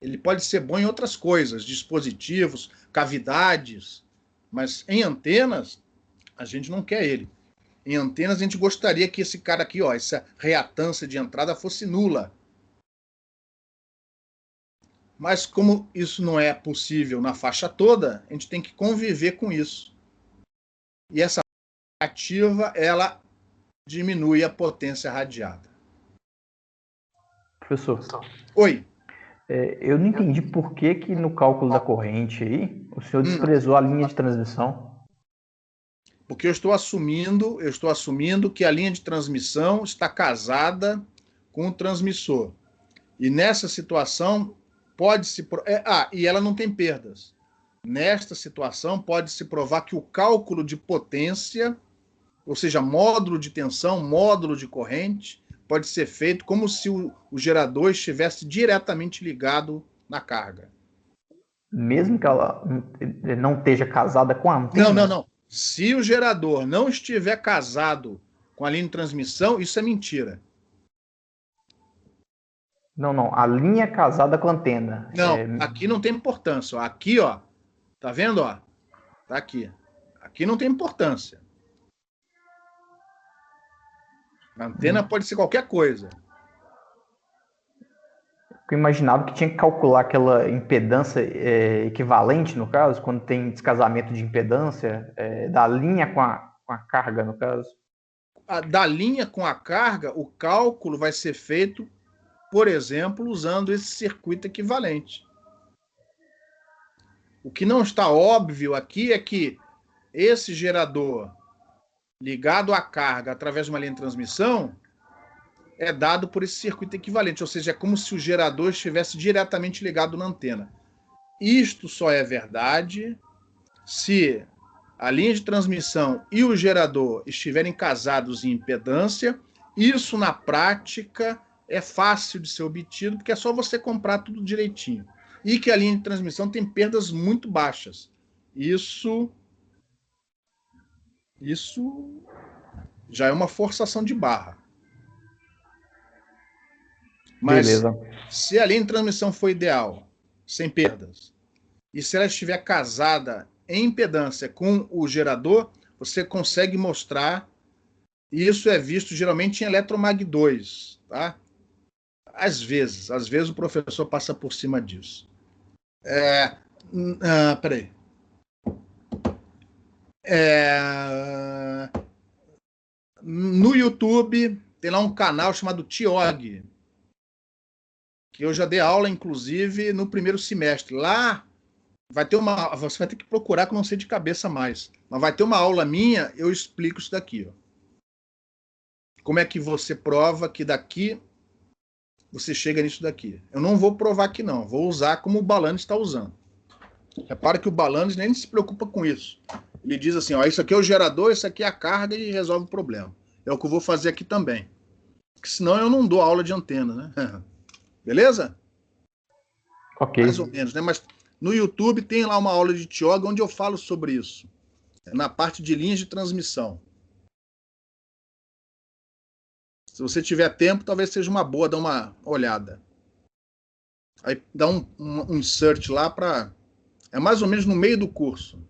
Ele pode ser bom em outras coisas, dispositivos, cavidades, mas em antenas, a gente não quer ele. Em antenas, a gente gostaria que esse cara aqui, ó, essa reatância de entrada fosse nula. Mas como isso não é possível na faixa toda, a gente tem que conviver com isso. E essa ativa, ela diminui a potência radiada. Professor. Oi. Eu não entendi por que no cálculo da corrente aí, o senhor desprezou a linha de transmissão. Porque eu estou assumindo que a linha de transmissão está casada com o transmissor. E nessa situação, pode-se... e ela não tem perdas. Nesta situação, pode-se provar que o cálculo de potência, ou seja, módulo de tensão, módulo de corrente, pode ser feito como se o gerador estivesse diretamente ligado na carga. Mesmo que ela não esteja casada com a antena? Não. Se o gerador não estiver casado com a linha de transmissão, isso é mentira. Não. A linha é casada com a antena. Não, aqui não tem importância. Ó. Aqui, ó. Tá vendo, ó? Tá aqui. Aqui não tem importância. A antena pode ser qualquer coisa. Eu imaginava que tinha que calcular aquela impedância equivalente, no caso, quando tem descasamento de impedância, da linha com a carga, no caso. Da linha com a carga, o cálculo vai ser feito, por exemplo, usando esse circuito equivalente. O que não está óbvio aqui é que esse gerador ligado à carga através de uma linha de transmissão é dado por esse circuito equivalente, ou seja, é como se o gerador estivesse diretamente ligado na antena. Isto só é verdade se a linha de transmissão e o gerador estiverem casados em impedância. Isso, na prática, é fácil de ser obtido, porque é só você comprar tudo direitinho. E que a linha de transmissão tem perdas muito baixas. Isso já é uma forçação de barra. Mas beleza. Se a linha de transmissão for ideal, sem perdas, e se ela estiver casada em impedância com o gerador, você consegue mostrar, e isso é visto geralmente em Eletromag 2, tá? Às vezes o professor passa por cima disso. Peraí. No YouTube tem lá um canal chamado TIOG, que eu já dei aula, inclusive, no primeiro semestre. Lá você vai ter que procurar, que eu não sei de cabeça mais. Mas vai ter uma aula minha, eu explico isso daqui. Ó. Como é que você prova que daqui você chega nisso daqui. Eu não vou provar aqui, não. Vou usar como o Balanes está usando. Repara que o Balanes nem se preocupa com isso. Ele diz assim, ó, isso aqui é o gerador, isso aqui é a carga e resolve o problema. É o que eu vou fazer aqui também. Porque senão eu não dou aula de antena, né? Beleza? Ok. Mais ou menos, né? Mas no YouTube tem lá uma aula de TIOG onde eu falo sobre isso. Na parte de linhas de transmissão. Se você tiver tempo, talvez seja uma boa dar uma olhada. Aí dá um search lá para... É mais ou menos no meio do curso.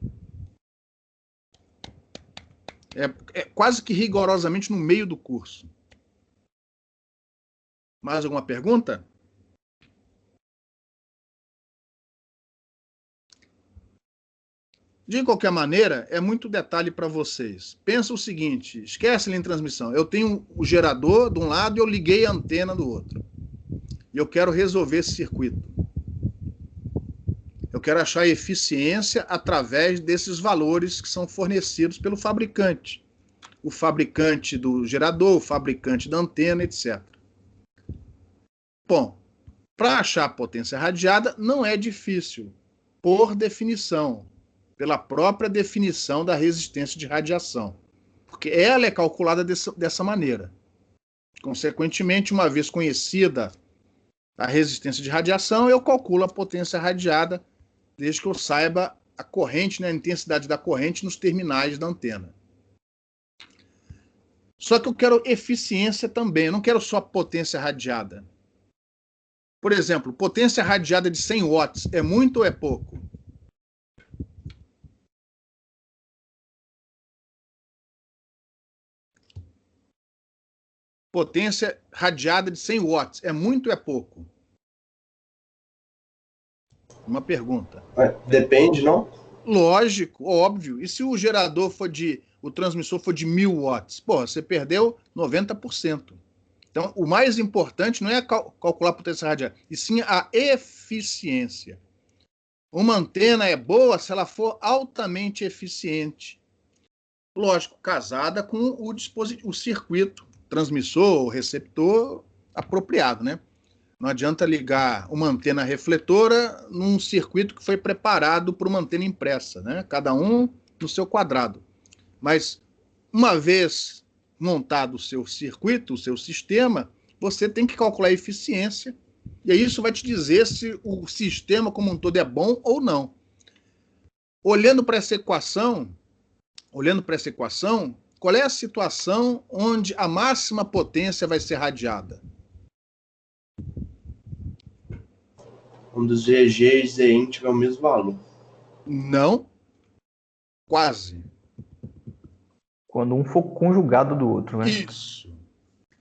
É quase que rigorosamente no meio do curso. Mais alguma pergunta? De qualquer maneira, é muito detalhe para vocês. Pensa o seguinte, esquece a linha de transmissão. Eu tenho o gerador de um lado e eu liguei a antena do outro. E eu quero resolver esse circuito. Eu quero achar a eficiência através desses valores que são fornecidos pelo fabricante. O fabricante do gerador, o fabricante da antena, etc. Bom, para achar a potência radiada não é difícil, por definição. Pela própria definição da resistência de radiação. Porque ela é calculada dessa maneira. Consequentemente, uma vez conhecida a resistência de radiação, eu calculo a potência radiada, desde que eu saiba a corrente, né, a intensidade da corrente nos terminais da antena. Só que eu quero eficiência também, eu não quero só potência radiada. Por exemplo, potência radiada de 100 watts é muito ou é pouco? Potência radiada de 100 watts. É muito ou é pouco? Uma pergunta. Depende, não? Lógico, óbvio. E se o gerador o transmissor for de 1000 watts? Pô, você perdeu 90%. Então, o mais importante não é calcular a potência radiada, e sim a eficiência. Uma antena é boa se ela for altamente eficiente. Lógico, casada com o circuito transmissor, o receptor apropriado, né? Não adianta ligar uma antena refletora num circuito que foi preparado para uma antena impressa, né? Cada um no seu quadrado. Mas uma vez montado o seu circuito, o seu sistema, você tem que calcular a eficiência, e aí isso vai te dizer se o sistema como um todo é bom ou não. Olhando para essa equação, qual é a situação onde a máxima potência vai ser radiada? Quando os GG e Zin tiver o mesmo valor. Não, quase. Quando um for conjugado do outro, né? Isso.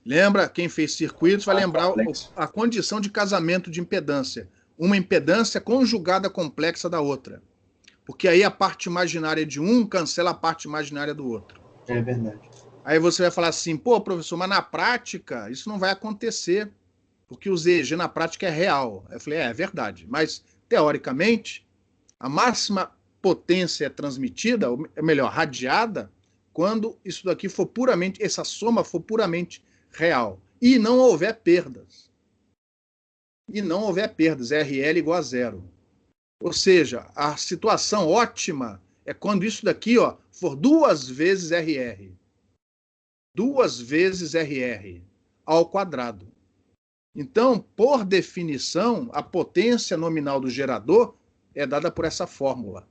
Lembra, quem fez circuitos vai lembrar a condição de casamento de impedância. Uma impedância conjugada complexa da outra. Porque aí a parte imaginária de um cancela a parte imaginária do outro. É verdade. Aí você vai falar assim, pô, professor, mas na prática isso não vai acontecer, porque o ZG na prática é real. Eu falei, é verdade. Mas, teoricamente, a máxima potência é transmitida, ou melhor, radiada, quando isso daqui for puramente, essa soma for puramente real. E não houver perdas. RL igual a zero. Ou seja, a situação ótima é quando isso daqui, ó, for 2 vezes RR. 2 vezes RR ao quadrado. Então, por definição, a potência nominal do gerador é dada por essa fórmula.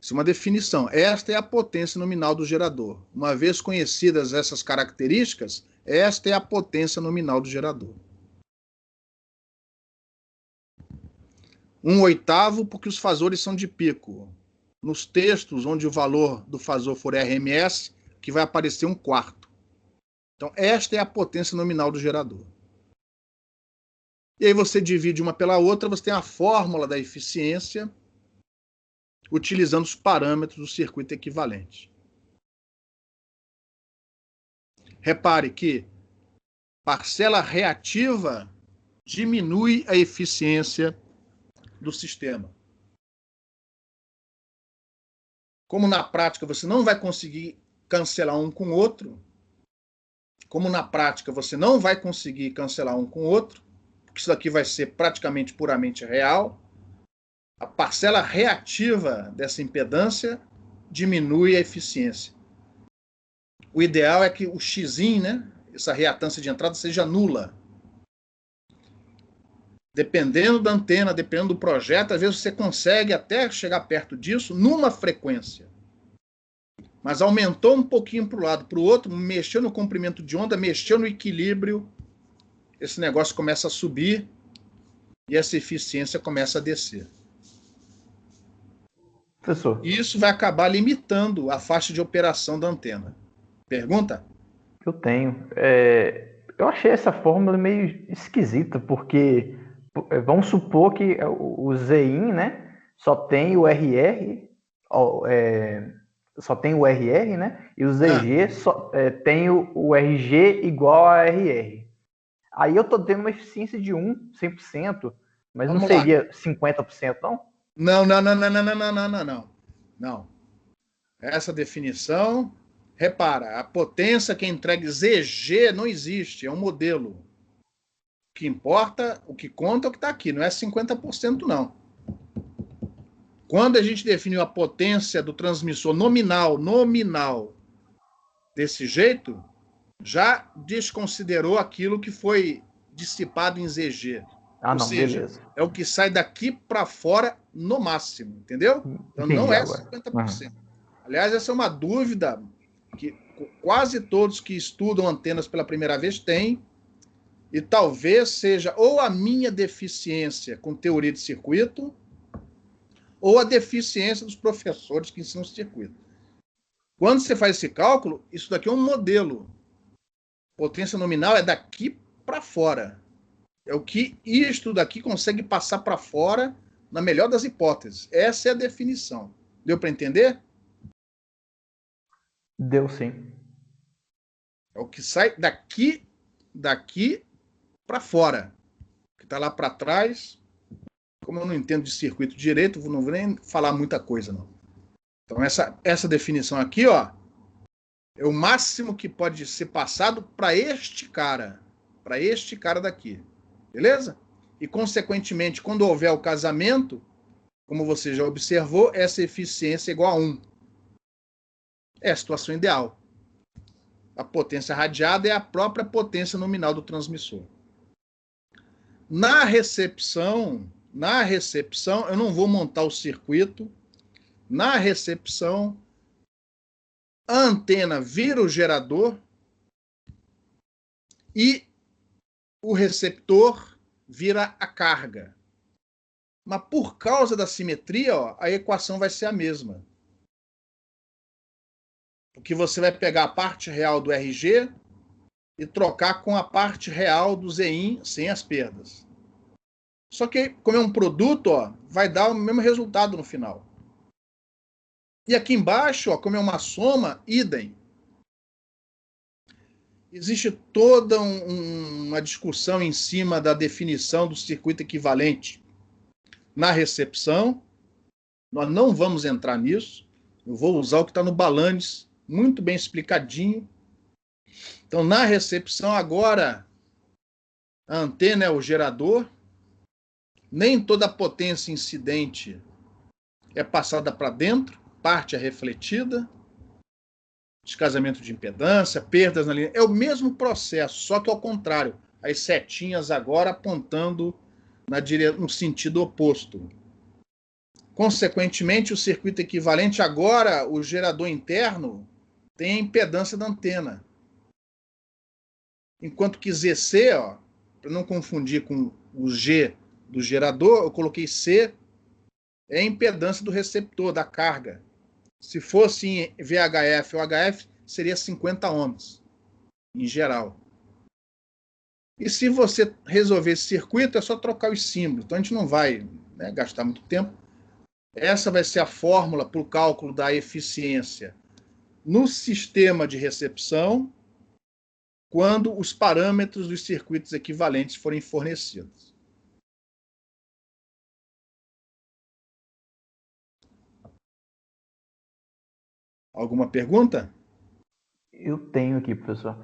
Isso é uma definição. Esta é a potência nominal do gerador. Uma vez conhecidas essas características, esta é a potência nominal do gerador. 1/8, porque os fasores são de pico. Nos textos onde o valor do fasor for RMS, que vai aparecer 1/4. Então, esta é a potência nominal do gerador. E aí você divide uma pela outra, você tem a fórmula da eficiência, utilizando os parâmetros do circuito equivalente. Repare que parcela reativa diminui a eficiência do sistema. Como na prática você não vai conseguir cancelar um com o outro, porque isso daqui vai ser praticamente puramente real, a parcela reativa dessa impedância diminui a eficiência. O ideal é que o X, né, essa reatância de entrada, seja nula. Dependendo da antena, dependendo do projeto, às vezes você consegue até chegar perto disso numa frequência. Mas aumentou um pouquinho para o lado, para o outro, mexeu no comprimento de onda, mexeu no equilíbrio, esse negócio começa a subir e essa eficiência começa a descer. Professor. E isso vai acabar limitando a faixa de operação da antena. Pergunta? Eu tenho. Eu achei essa fórmula meio esquisita, porque vamos supor que o Zin, né, só tem o RR, né, e o ZG tem o RG igual a RR. Aí eu tô tendo uma eficiência de 100%, mas Vamos não seria 50%, não? Não. Essa definição, repara, a potência que entrega ZG não existe, é um modelo. O que importa, o que conta é o que está aqui, não é 50% não. Quando a gente definiu a potência do transmissor nominal, desse jeito, já desconsiderou aquilo que foi dissipado em ZG. Ou seja, beleza. é o que sai daqui para fora no máximo, entendeu? Então Entendi não é agora. 50%. Aliás, essa é uma dúvida que quase todos que estudam antenas pela primeira vez têm, e talvez seja ou a minha deficiência com teoria de circuito, ou a deficiência dos professores que ensinam circuito. Quando você faz esse cálculo, isso daqui é um modelo. Potência nominal é daqui para fora. É o que isto daqui consegue passar para fora na melhor das hipóteses. Essa é a definição. Deu para entender? Deu sim. É o que sai daqui para fora. O que está lá para trás, como eu não entendo de circuito direito, não vou nem falar muita coisa, não. Então, essa definição aqui, ó, É o máximo que pode ser passado para este cara daqui. Beleza? E, consequentemente, quando houver o casamento, como você já observou, essa eficiência é igual a 1. É a situação ideal. A potência radiada é a própria potência nominal do transmissor. Na recepção, eu não vou montar o circuito. Na recepção, a antena vira o gerador e o receptor vira a carga. Mas por causa da simetria, ó, a equação vai ser a mesma. Porque você vai pegar a parte real do RG e trocar com a parte real do Zin sem as perdas. Só que, como é um produto, ó, vai dar o mesmo resultado no final. E aqui embaixo, ó, como é uma soma, idem. Existe toda uma discussão em cima da definição do circuito equivalente na recepção. Nós não vamos entrar nisso. Eu vou usar o que está no Balanes, muito bem explicadinho. Então, na recepção, agora, a antena é o gerador. Nem toda a potência incidente é passada para dentro, parte é refletida. Descasamento de impedância, perdas na linha. É o mesmo processo, só que ao contrário. As setinhas agora apontando no sentido oposto. Consequentemente, o circuito equivalente agora, o gerador interno, tem a impedância da antena. Enquanto que ZC, para não confundir com o G do gerador, eu coloquei C, é a impedância do receptor, da carga. Se fosse em VHF ou HF, seria 50 ohms, em geral. E se você resolver esse circuito, é só trocar os símbolos. Então, a gente não vai, né, gastar muito tempo. Essa vai ser a fórmula para o cálculo da eficiência no sistema de recepção, quando os parâmetros dos circuitos equivalentes forem fornecidos. Alguma pergunta? Eu tenho aqui, professor.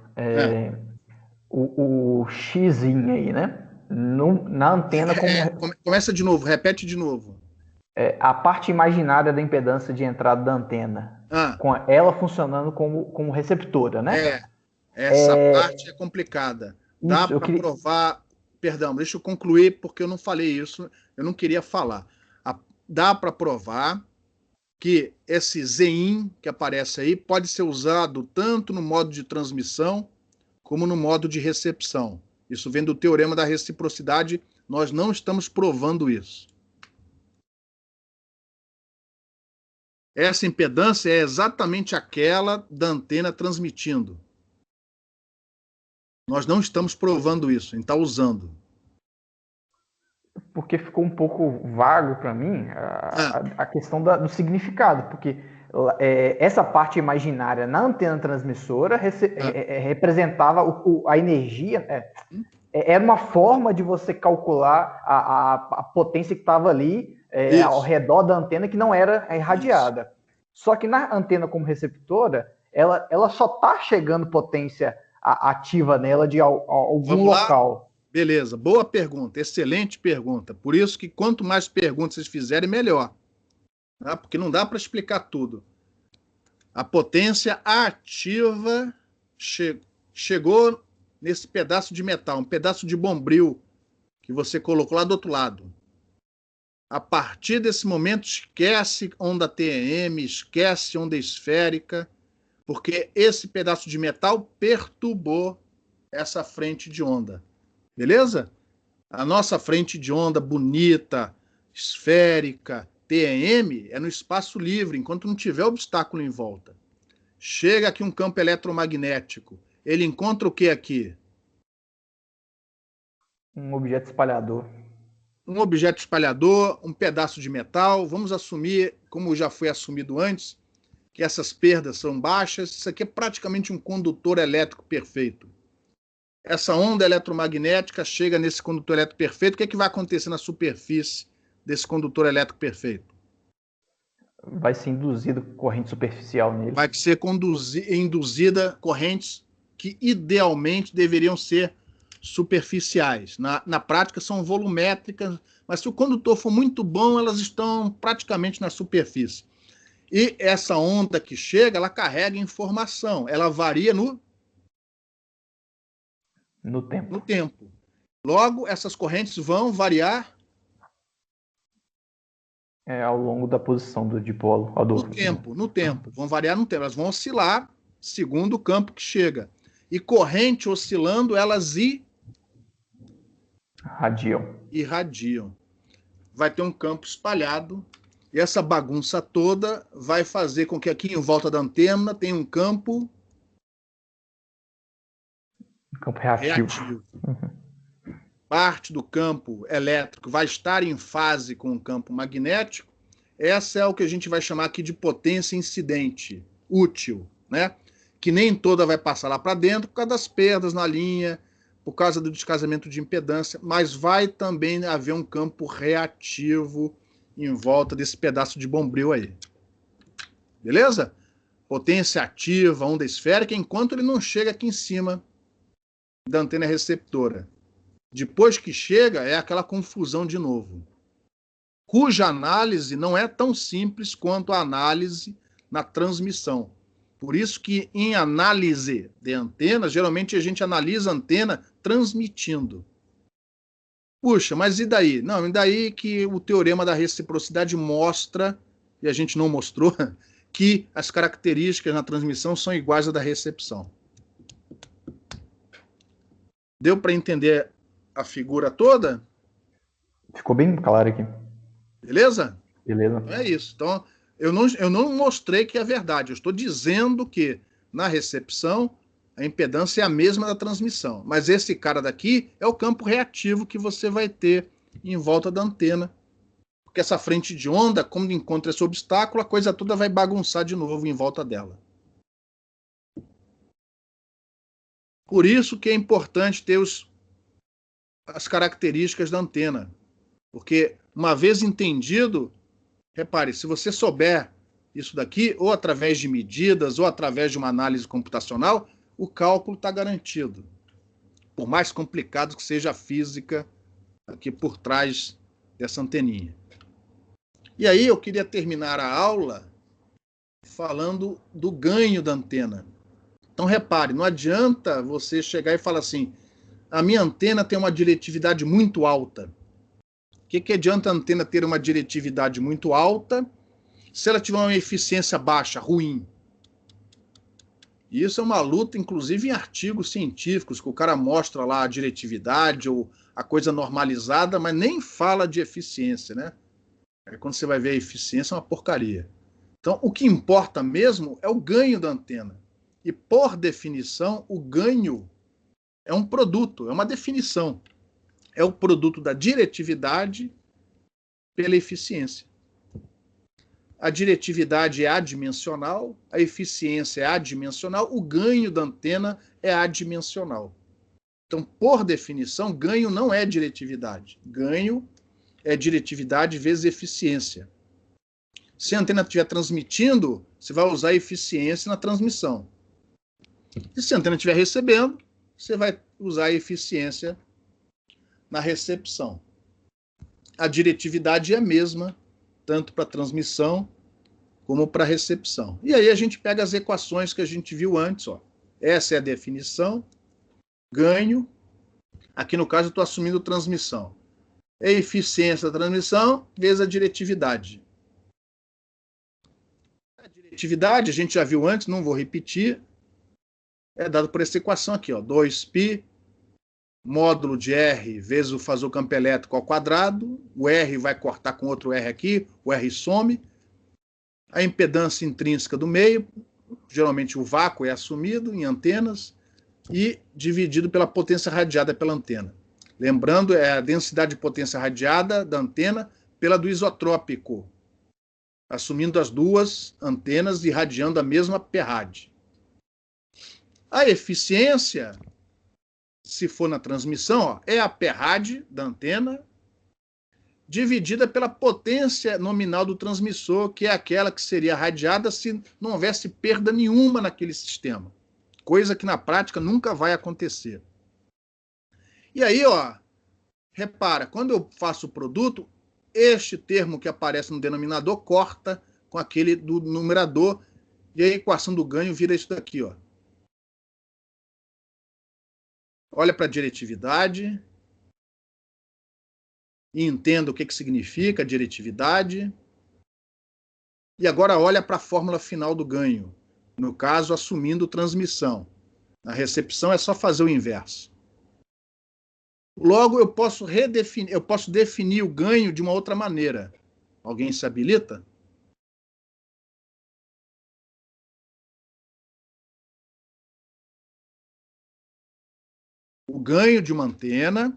O Xzinho aí, né? Na antena como... Começa de novo, repete de novo. A parte imaginária da impedância de entrada da antena, com ela funcionando como receptora, né? Essa parte é complicada. Dá para provar... Perdão, deixa eu concluir, porque eu não falei isso, eu não queria falar. Dá para provar que esse Zin que aparece aí pode ser usado tanto no modo de transmissão como no modo de recepção. Isso vem do teorema da reciprocidade, nós não estamos provando isso. Essa impedância é exatamente aquela da antena transmitindo. Nós não estamos provando isso, a gente está usando. Porque ficou um pouco vago para mim a questão do significado, porque essa parte imaginária na antena transmissora representava a energia, era uma forma de você calcular a potência que estava ali ao redor da antena que não era irradiada. Isso. Só que na antena como receptora, ela só está chegando potência ativa nela de algum local. Beleza, boa pergunta, excelente pergunta. Por isso que quanto mais perguntas vocês fizerem, melhor. Tá? Porque não dá para explicar tudo. A potência ativa chegou nesse pedaço de metal, um pedaço de bombril que você colocou lá do outro lado. A partir desse momento, esquece onda TEM, esquece onda esférica, porque esse pedaço de metal perturbou essa frente de onda. Beleza? A nossa frente de onda bonita, esférica, TEM, é no espaço livre, enquanto não tiver obstáculo em volta. Chega aqui um campo eletromagnético. Ele encontra o que aqui? Um objeto espalhador. Um objeto espalhador, um pedaço de metal. Vamos assumir, como já foi assumido antes, que essas perdas são baixas. Isso aqui é praticamente um condutor elétrico perfeito. Essa onda eletromagnética chega nesse condutor elétrico perfeito. O que é que vai acontecer na superfície desse condutor elétrico perfeito? vai ser induzido corrente superficial nele. Vai ser induzida correntes que idealmente deveriam ser superficiais. Na prática são volumétricas, mas se o condutor for muito bom, elas estão praticamente na superfície. E essa onda que chega, ela carrega informação, ela varia no tempo. Logo, essas correntes vão variar ao longo da posição do dipolo. No tempo. Vão variar no tempo. Elas vão oscilar segundo o campo que chega. E corrente oscilando, elas irradiam. Vai ter um campo espalhado. E essa bagunça toda vai fazer com que aqui em volta da antena tenha um campo reativo. Parte do campo elétrico vai estar em fase com o campo magnético. Essa é o que a gente vai chamar aqui de potência incidente, útil, né? Que nem toda vai passar lá para dentro por causa das perdas na linha, por causa do descasamento de impedância, mas vai também haver um campo reativo em volta desse pedaço de bombril aí. Beleza? Potência ativa, onda esférica, enquanto ele não chega aqui em cima da antena receptora. Depois que chega, é aquela confusão de novo, cuja análise não é tão simples quanto a análise na transmissão. Por isso que em análise de antenas, geralmente a gente analisa a antena transmitindo. Puxa, mas e daí? Não, e daí que o teorema da reciprocidade mostra, e a gente não mostrou, que as características na transmissão são iguais à da recepção. Deu para entender a figura toda? Ficou bem claro aqui. Beleza? Beleza. Então é isso. Então, eu não mostrei que é verdade. Eu estou dizendo que na recepção a impedância é a mesma da transmissão. Mas esse cara daqui é o campo reativo que você vai ter em volta da antena. Porque essa frente de onda, quando encontra esse obstáculo, a coisa toda vai bagunçar de novo em volta dela. Por isso que é importante ter as características da antena. Porque, uma vez entendido, repare, se você souber isso daqui, ou através de medidas, ou através de uma análise computacional, o cálculo está garantido. Por mais complicado que seja a física aqui por trás dessa anteninha. E aí eu queria terminar a aula falando do ganho da antena. Então, repare, não adianta você chegar e falar assim, a minha antena tem uma diretividade muito alta. O que adianta a antena ter uma diretividade muito alta se ela tiver uma eficiência baixa, ruim? E isso é uma luta, inclusive, em artigos científicos, que o cara mostra lá a diretividade ou a coisa normalizada, mas nem fala de eficiência, né? Aí quando você vai ver a eficiência, é uma porcaria. Então, o que importa mesmo é o ganho da antena. E, por definição, o ganho é um produto, é uma definição. É o produto da diretividade pela eficiência. A diretividade é adimensional, a eficiência é adimensional, o ganho da antena é adimensional. Então, por definição, ganho não é diretividade. Ganho é diretividade vezes eficiência. Se a antena estiver transmitindo, você vai usar eficiência na transmissão. E se a antena estiver recebendo, você vai usar a eficiência na recepção. A diretividade é a mesma, tanto para transmissão como para recepção. E aí a gente pega as equações que a gente viu antes. Ó. Essa é a definição, ganho. Aqui no caso eu estou assumindo transmissão. A eficiência da transmissão vezes a diretividade. A diretividade, a gente já viu antes, não vou repetir, é dado por essa equação aqui, ó, 2π módulo de R vezes o fator campo elétrico ao quadrado, o R vai cortar com outro R aqui, o R some, a impedância intrínseca do meio, geralmente o vácuo é assumido em antenas, e dividido pela potência radiada pela antena. Lembrando, é a densidade de potência radiada da antena pela do isotrópico, assumindo as duas antenas irradiando a mesma Prad. A eficiência, se for na transmissão, ó, é a Prad da antena dividida pela potência nominal do transmissor, que é aquela que seria radiada se não houvesse perda nenhuma naquele sistema. Coisa que na prática nunca vai acontecer. E aí, ó, repara, quando eu faço o produto, este termo que aparece no denominador corta com aquele do numerador, e a equação do ganho vira isso daqui, ó. Olha para a diretividade e entenda o que significa diretividade. E agora olha para a fórmula final do ganho, no caso, assumindo transmissão. Na recepção é só fazer o inverso. Logo, eu posso definir o ganho de uma outra maneira. Alguém se habilita? O ganho de uma antena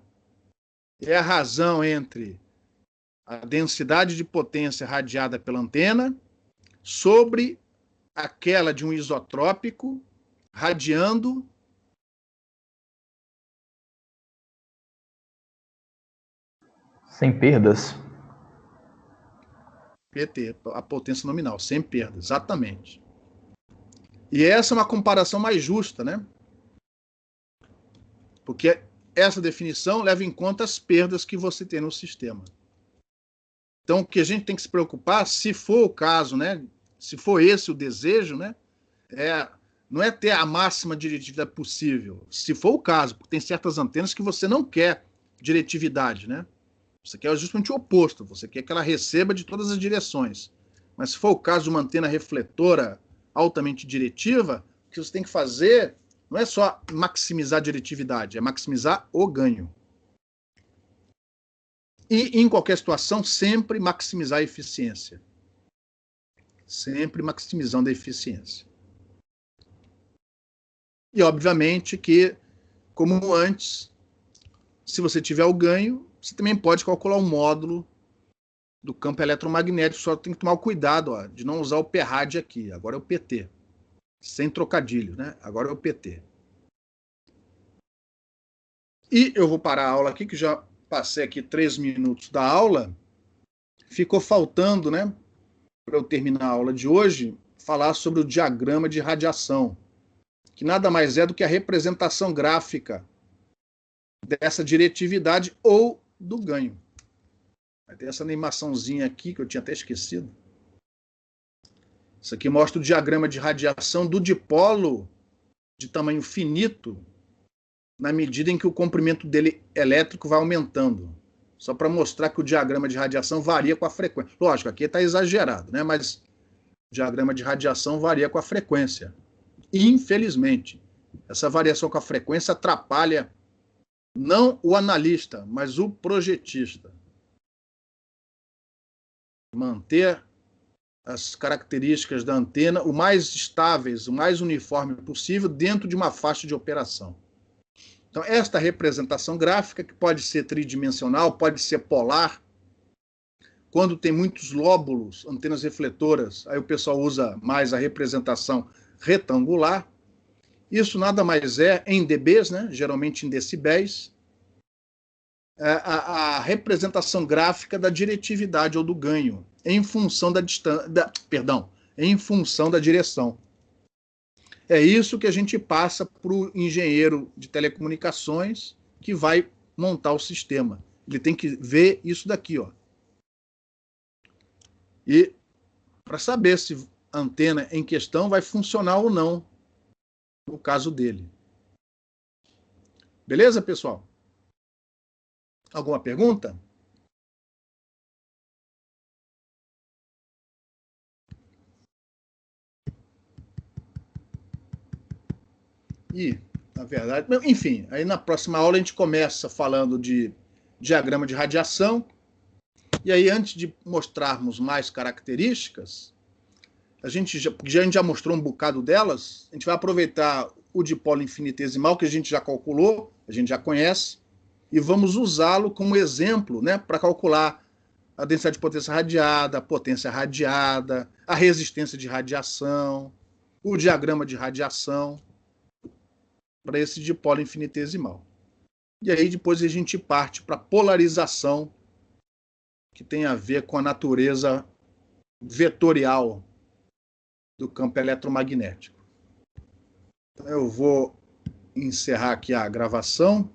é a razão entre a densidade de potência radiada pela antena sobre aquela de um isotrópico radiando sem perdas. PT, a potência nominal, sem perda, exatamente. E essa é uma comparação mais justa, né? Porque essa definição leva em conta as perdas que você tem no sistema. Então, o que a gente tem que se preocupar, se for o caso, né? Se for esse o desejo, né? Não é ter a máxima diretividade possível. Se for o caso, porque tem certas antenas que você não quer diretividade, né? Você quer justamente o oposto, você quer que ela receba de todas as direções. Mas se for o caso de uma antena refletora altamente diretiva, o que você tem que fazer não é só maximizar a diretividade, é maximizar o ganho. E, em qualquer situação, sempre maximizar a eficiência. Sempre maximizando a eficiência. E, obviamente, que, como antes, se você tiver o ganho, você também pode calcular o módulo do campo eletromagnético, só tem que tomar o cuidado, ó, de não usar o PRAD aqui. Agora é o PT. Sem trocadilho, né? Agora é o PT. E eu vou parar a aula aqui, que já passei aqui 3 minutos da aula. Ficou faltando, né, para eu terminar a aula de hoje, falar sobre o diagrama de radiação, que nada mais é do que a representação gráfica dessa diretividade ou do ganho. Vai ter essa animaçãozinha aqui, que eu tinha até esquecido. Isso aqui mostra o diagrama de radiação do dipolo de tamanho finito, na medida em que o comprimento dele elétrico vai aumentando. Só para mostrar que o diagrama de radiação varia com a frequência. Lógico, aqui está exagerado, né? Mas o diagrama de radiação varia com a frequência. Infelizmente, essa variação com a frequência atrapalha não o analista, mas o projetista. Manter as características da antena o mais estáveis, o mais uniforme possível dentro de uma faixa de operação. Então, esta representação gráfica, que pode ser tridimensional, pode ser polar, quando tem muitos lóbulos, antenas refletoras, aí o pessoal usa mais a representação retangular. Isso nada mais é, em dBs, né, geralmente em decibéis, a representação gráfica da diretividade ou do ganho, em função da distância, em função da direção. É isso que a gente passa para o engenheiro de telecomunicações que vai montar o sistema. Ele tem que ver isso daqui, ó. E para saber se a antena em questão vai funcionar ou não, no caso dele. Beleza, pessoal? Alguma pergunta? E, na verdade, enfim, aí na próxima aula a gente começa falando de diagrama de radiação. E aí, antes de mostrarmos mais características, a gente já mostrou um bocado delas, a gente vai aproveitar o dipolo infinitesimal, que a gente já calculou, a gente já conhece, e vamos usá-lo como exemplo, né, para calcular a densidade de potência radiada, a potência radiada, a resistência de radiação, o diagrama de radiação, para esse dipolo infinitesimal. E aí depois a gente parte para a polarização que tem a ver com a natureza vetorial do campo eletromagnético. Então, eu vou encerrar aqui a gravação.